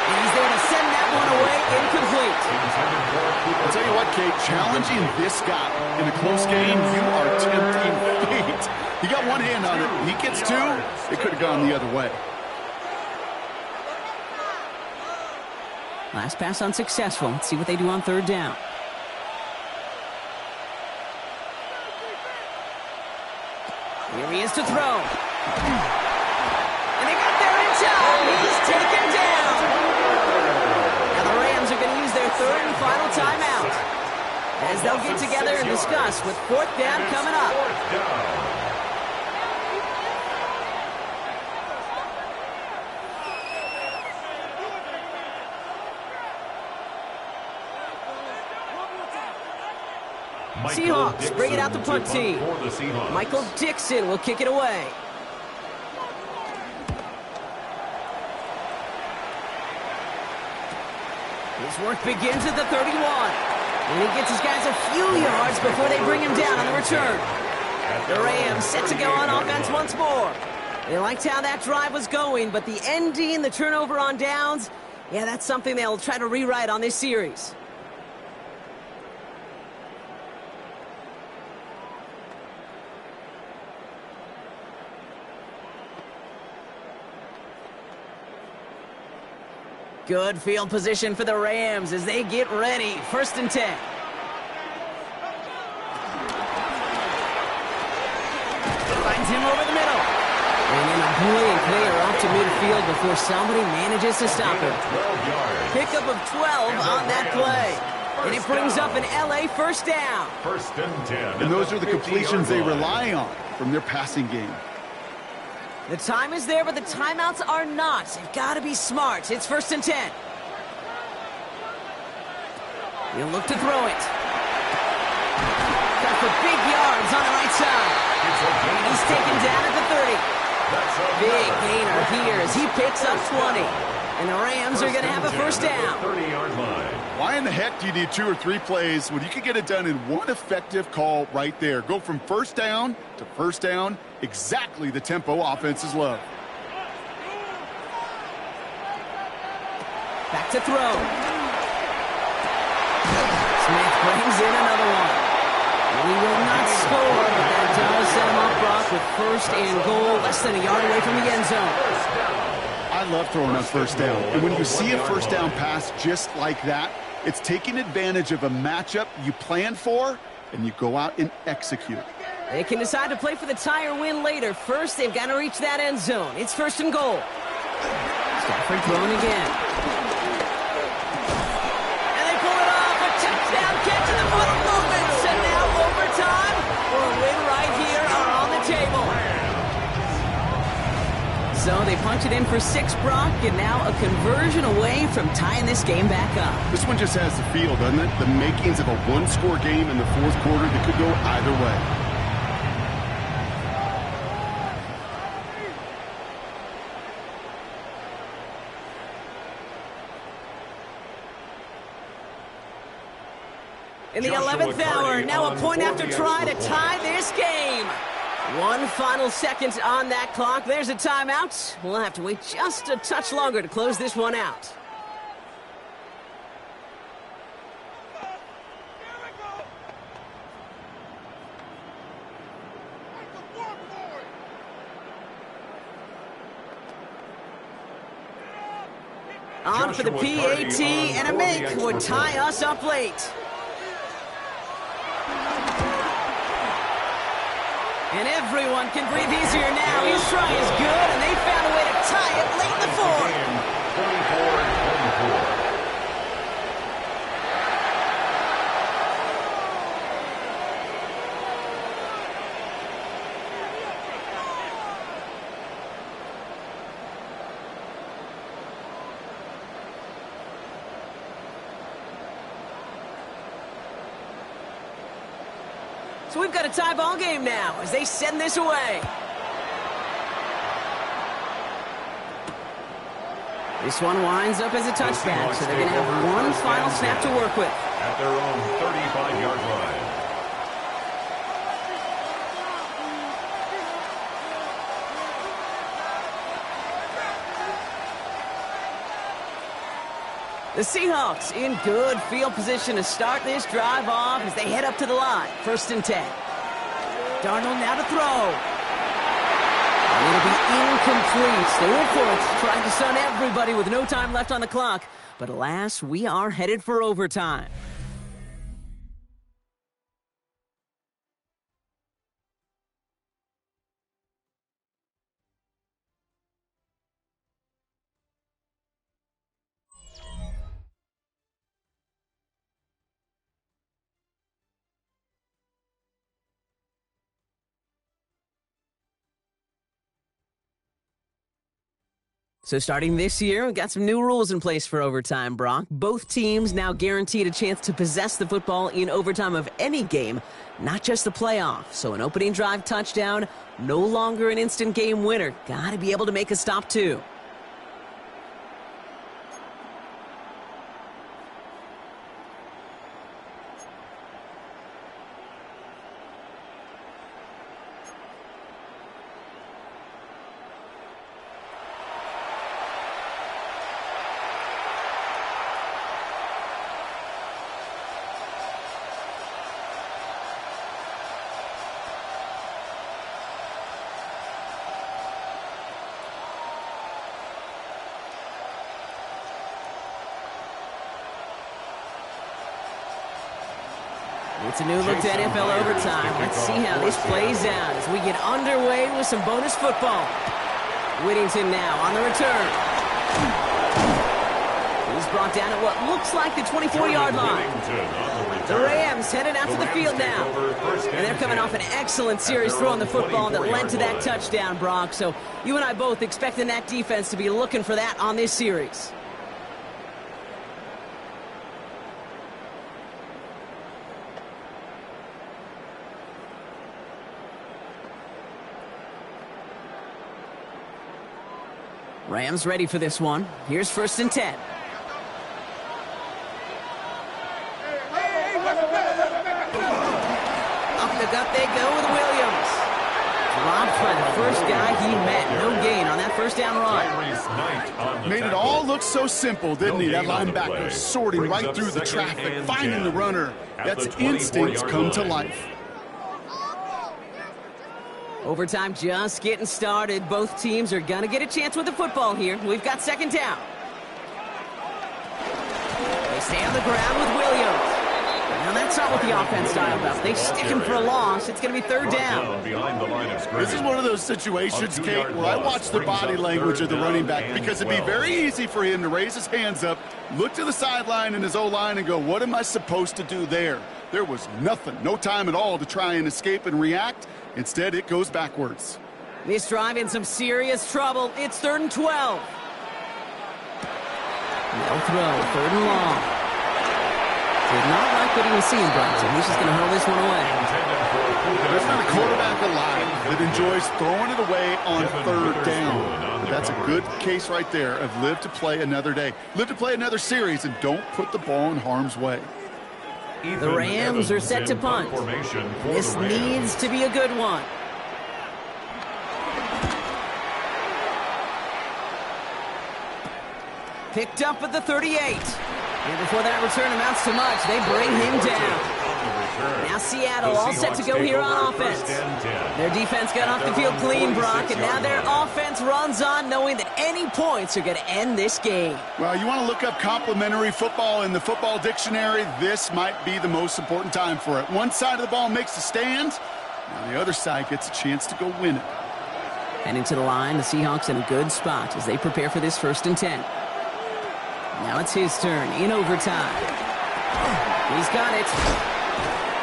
And he's there to send that one away, incomplete. I'll tell you what, Kate, challenging this guy in a close game, you are tempting fate. He got one hand on it. He gets 2. It could have gone the other way. Last pass unsuccessful. Let's see what they do on 3rd down. Here he is to throw. And they got there in time. He's taken down. Now the Rams are going to use their 3rd and final timeout, as they'll get together and discuss with 4th down coming up. Seahawks bring it out the punt team. Michael Dixon will kick it away. His work begins at the 31. And he gets his guys a few yards before they bring him down on the return. The Rams set to go on offense once more. They liked how that drive was going, but the ending, the turnover on downs, yeah, that's something they'll try to rewrite on this series. Good field position for the Rams as they get ready. 1st and 10. Finds him over the middle. And then a brilliant clear off to midfield before somebody manages to stop him. Pickup of 12 on that play. And it brings up an LA 1st down. 1st and 10. And those are the completions they rely on from their passing game. The time is there, but the timeouts are not. They've got to be smart. It's 1st and 10. He'll look to throw it. Got the big yards on the right side. And he's taken down at the 30. Big gainer here as he picks up 20. And the Rams are going to have a 1st down. 30-yard line. Why in the heck do you need 2 or 3 plays when you can get it done in one effective call right there? Go from 1st down to 1st down, exactly the tempo offenses love. Back to throw. Smith brings in another one. And he will not score, but that does set him up, Brock, with 1st and goal, less than a yard away from the end zone. I love throwing on 1st down. And when you see a 1st down pass just like that, it's taking advantage of a matchup you plan for, and you go out and execute. They can decide to play for the tie or win later. First, they've got to reach that end zone. It's 1st and goal. Stafford throwing again. And they pull it off. A touchdown catch in the final moments. And now overtime or a win right here are on the table. So they punch it in for 6, Brock, and now a conversion away from tying this game back up. This one just has the feel, doesn't it? The makings of a one-score game in the 4th quarter that could go either way. In the 11th hour, now a point after try to tie this game. One final second on that clock. There's a timeout. We'll have to wait just a touch longer to close this one out. On for the PAT, and a make would tie us up late. And everyone can breathe easier now. His try is good, and they found a way to tie it late in the 4th. 24-24. So we've got a tie ball game now as they send this away. This one winds up as a touchback, so they're going to have one final snap to work with. At their own 35-yard line. The Seahawks in good field position to start this drive off as they head up to the line. 1st and 10. Darnold now to throw. And it'll be incomplete. They went for it, trying to stun everybody with no time left on the clock. But alas, we are headed for overtime. So starting this year, we've got some new rules in place for overtime, Brock. Both teams now guaranteed a chance to possess the football in overtime of any game, not just the playoff. So an opening drive touchdown, no longer an instant game winner. Got to be able to make a stop, too. It's a new look to NFL overtime. Let's see how this plays out as we get underway with some bonus football. Whittington now on the return. He's brought down at what looks like the 24-yard line. The Rams headed out to the field now. And they're coming off an excellent series throwing the football that led to that touchdown, Brock. So you and I both expecting that defense to be looking for that on this series. Rams ready for this one. Here's 1st and 10. Up the gut they go with Williams. Dropped by the first guy he met. No gain on that first down run. Made it all look so simple, didn't he? That linebacker sorting right through the traffic, finding the runner. That's instincts come to life. Overtime just getting started. Both teams are going to get a chance with the football here. We've got 2nd down. They stay on the ground with Williams. Now that's not what the offense dialed up. They stick him for a loss. It's going to be 3rd down. This is one of those situations, Kate, where I watch the body language of the running back because it'd be very easy for him to raise his hands up, look to the sideline in his O-line and go, what am I supposed to do there? There was nothing, no time at all to try and escape and react. Instead, it goes backwards. This drive in some serious trouble. It's 3rd and 12. No throw, 3rd and long. Did not like what he was seeing, Bronson. He's just going to hurl this one away. There's not a quarterback alive that enjoys throwing it away on 3rd down. That's a good case right there of live to play another day. Live to play another series and don't put the ball in harm's way. The Rams are set to punt. This needs to be a good one. Picked up at the 38. And before that return amounts to much, they bring him down. Now Seattle all set to go here on offense. Their defense got off the field clean, Brock, and now their offense runs on knowing that any points are going to end this game. Well, you want to look up complimentary football in the football dictionary, this might be the most important time for it. One side of the ball makes a stand, now the other side gets a chance to go win it. Heading to the line, the Seahawks in a good spot as they prepare for this 1st and 10. Now it's his turn in overtime. He's got it.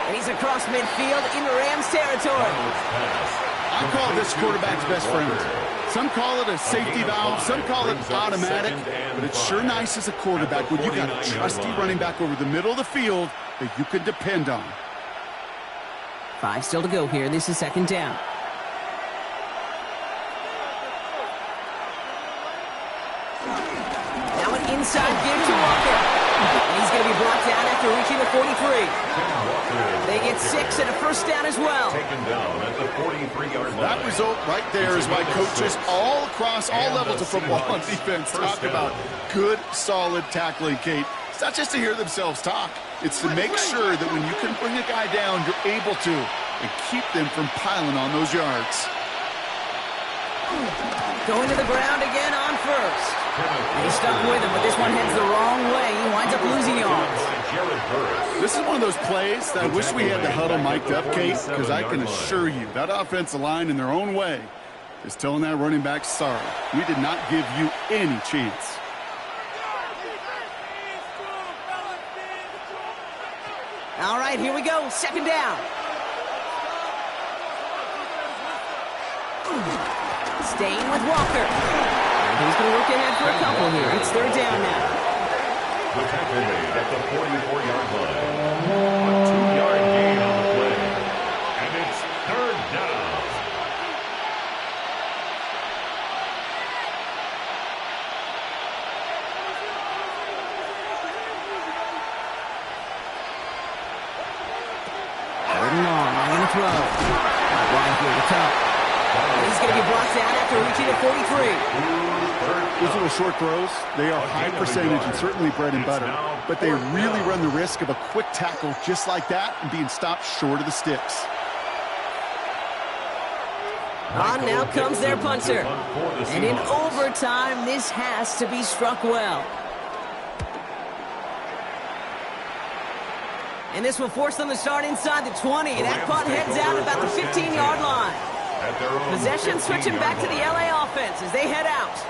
And he's across midfield into Rams territory. I call this quarterback's best friend. Some call it a safety valve, some call it automatic, but it's sure nice as a quarterback when you got a trusty running back over the middle of the field that you can depend on. 5 still to go here. This is 2nd down. Now an inside give to Walker. And he's going to be brought down after reaching the 43. They get 6 and a 1st down as well. That result right there is why coaches all across all levels of football and defense talk about good, solid tackling, Kate. It's not just to hear themselves talk. It's to make sure that when you can bring a guy down, you're able to, and keep them from piling on those yards. Going to the ground again on 1st. He's stuck with him, but this one heads the wrong way. He winds up losing yards. This is one of those plays that I wish we had the huddle mic'd up, Kate, because I can assure you that offensive line in their own way is telling that running back, sorry, we did not give you any chance. All right, here we go. 2nd down. Staying with Walker. He's going to look ahead for a couple here. It's 3rd down now. The tackle made at the 44-yard line. A 2-yard gain on the play. And it's 3rd down. Third and long. They're going to throw. Right here to top. He's going to be brought down after reaching the 43. Those little short throws, they are high percentage and certainly bread and butter, but they really run the risk of a quick tackle just like that and being stopped short of the sticks. On now comes their punter. And in overtime, this has to be struck well. And this will force them to start inside the 20. That punt heads out at about the 15-yard line. Possession switching back to the LA offense as they head out.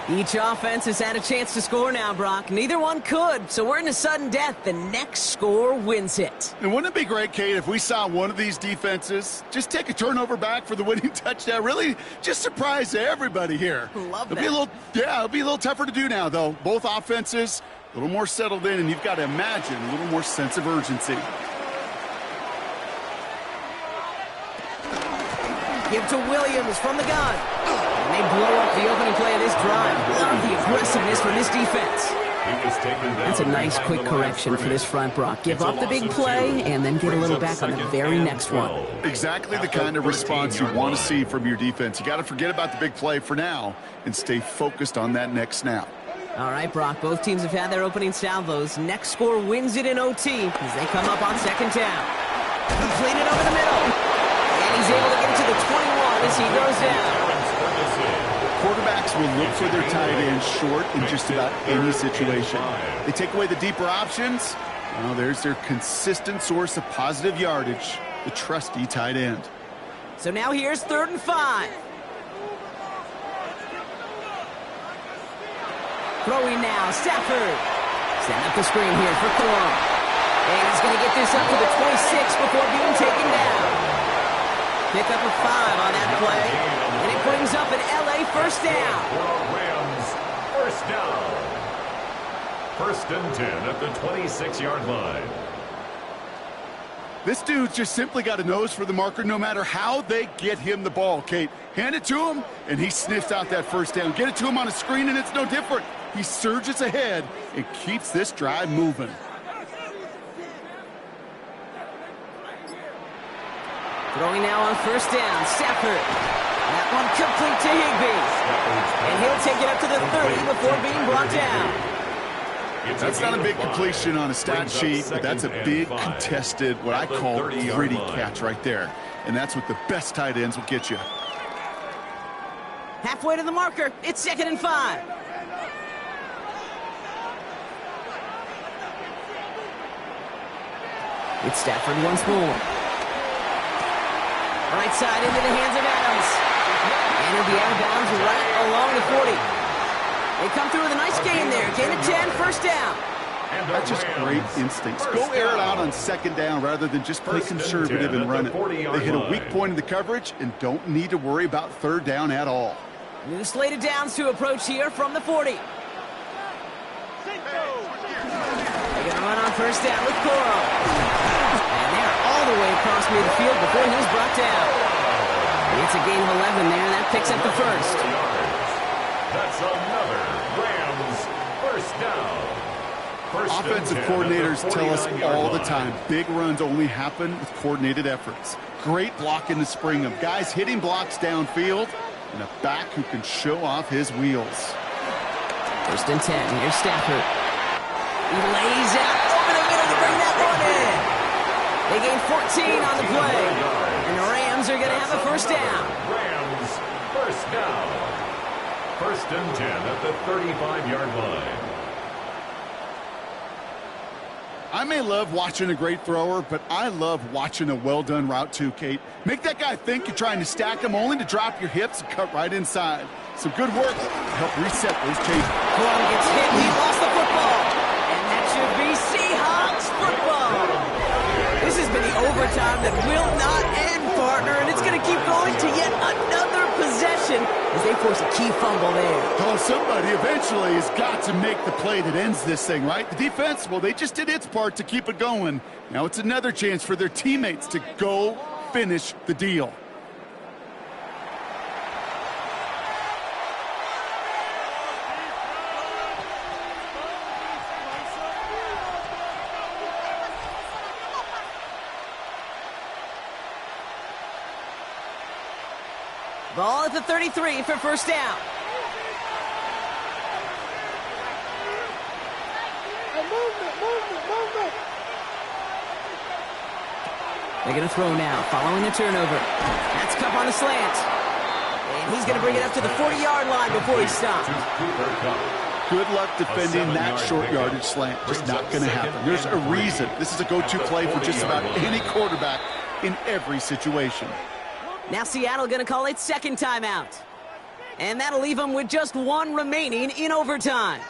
Each offense has had a chance to score now, Brock. Neither one could, so we're in a sudden death. The next score wins it. And wouldn't it be great, Kate, if we saw one of these defenses just take a turnover back for the winning touchdown? Really just surprise everybody here. Love that. It'll be a little tougher to do now, though. Both offenses a little more settled in, and you've got to imagine a little more sense of urgency. Give to Williams from the gun. And they blow up the opening play of this drive. Love the aggressiveness from this defense. That's a nice quick correction for this front, Brock. Give up the big play and then get a little back on the very next one. Exactly the kind of response you want to see from your defense. You got to forget about the big play for now and stay focused on that next snap. All right, Brock, both teams have had their opening salvos. Next score wins it in OT as they come up on second down. Completed over the middle. And he's able to get it to the 21 as he goes down. Quarterbacks will look for their tight end short in just about any situation. They take away the deeper options. Well, there's their consistent source of positive yardage, the trusty tight end. So now here's 3rd and 5. Throwing now, Stafford. Setting up the screen here for Thorne. And he's going to get this up to the 26 before being taken down. Pick up a 5 on that play. And it brings up an LA first down. Rams, first down. 1st and 10 at the 26-yard line. This dude's just simply got a nose for the marker no matter how they get him the ball, Kate. Hand it to him, and he sniffs out that first down. Get it to him on a screen, and it's no different. He surges ahead and keeps this drive moving. Throwing now on first down, Stafford. That one complete to Higbee. And he'll take it up to the 30 before being brought down. That's not a big completion on a stat sheet, but that's a big contested, what I call gritty catch right there. And that's what the best tight ends will get you. Halfway to the marker, it's 2nd and 5. It's Stafford once more. Right side into the hands of Adams. And he'll be out of bounds right along the 40. They come through with a nice gain there. Gain of 10, first down. That's just great instincts. Go air it out on 2nd down rather than just play conservative and run it. They hit a weak point in the coverage and don't need to worry about 3rd down at all. New slate of downs to approach here from the 40. They're going to run on first down with Coro. And they're all the way across midfield before he was brought down. It's a gain of 11 there, and that picks up the first. That's another Rams first down. Offensive coordinators tell us all the time, big runs only happen with coordinated efforts. Great blocking to spring them. Guys hitting blocks downfield, and a back who can show off his wheels. 1st and 10, here's Stafford. He lays out over the middle to bring that one in. They gain 14 on the play, and the Rams are going to have a first down. Rams first down. 1st and 10 at the 35-yard line. I may love watching a great thrower, but I love watching a well-done route too, Kate. Make that guy think you're trying to stack him only to drop your hips and cut right inside. Some good work to help reset those chains. Cologne gets hit. He lost the football. And that should be Seahawks football. This has been the overtime that will not end, partner, and it's going to keep going to yet another possession as they force a key fumble there. Oh, somebody eventually has got to make the play that ends this thing, right? The defense, well, they just did its part to keep it going. Now it's another chance for their teammates to go finish the deal. Ball at the 33 for first down. They're going to throw now, following the turnover. That's Cup on the slant. And he's going to bring it up to the 40-yard line before he stops. Good luck defending that short yardage slant. Just not going to happen. There's a reason. This is a go-to play for just about any quarterback in every situation. Now Seattle going to call it second timeout. And that'll leave them with just one remaining in overtime.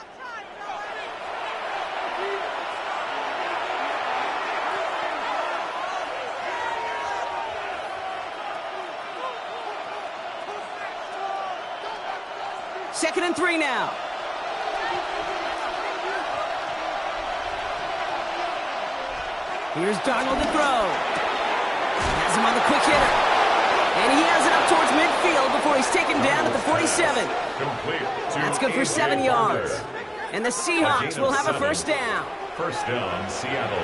Second and 3 now. Here's Darnold to throw. Has him on the quick hitter. And he has it up towards midfield before he's taken down at the 47. That's good for 7 yards. And the Seahawks will have a first down. First down, Seattle.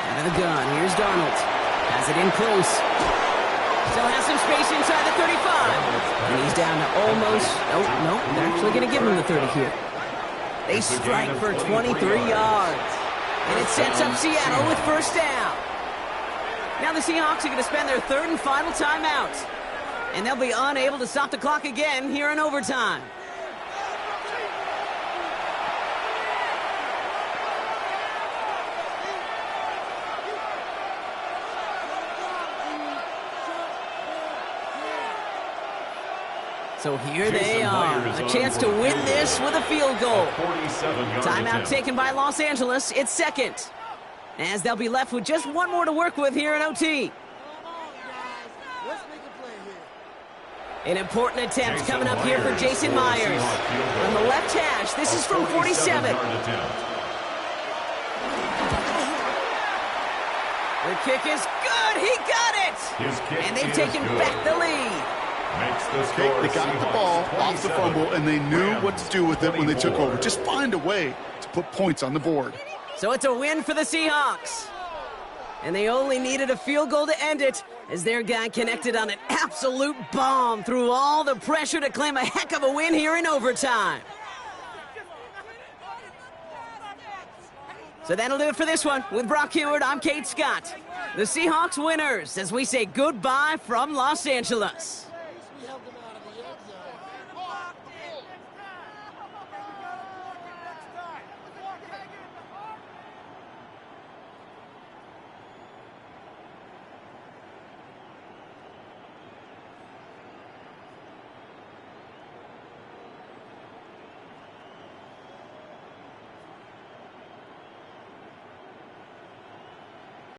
Out of the gun, here's Darnold. Has it in close. Still has some space inside the 35. And he's down to almost... No, they're actually going to give him the 30 here. They strike for 23 yards. And it sets up Seattle with first down. Now the Seahawks are going to spend their third and final timeout. And they'll be unable to stop the clock again here in overtime. So here they are, a chance to win this with a field goal. Timeout taken by Los Angeles. It's second, as they'll be left with just one more to work with here in OT. An important attempt coming up here for Jason Myers. On the left hash, this is from 47. The kick is good. He got it. And they've taken back the lead. They got the ball off the fumble, and they knew what to do with it when they took over. Just find a way to put points on the board. So it's a win for the Seahawks. And they only needed a field goal to end it, as their guy connected on an absolute bomb through all the pressure to claim a heck of a win here in overtime. So that'll do it for this one. With Brock Heward, I'm Kate Scott. The Seahawks winners as we say goodbye from Los Angeles. We have the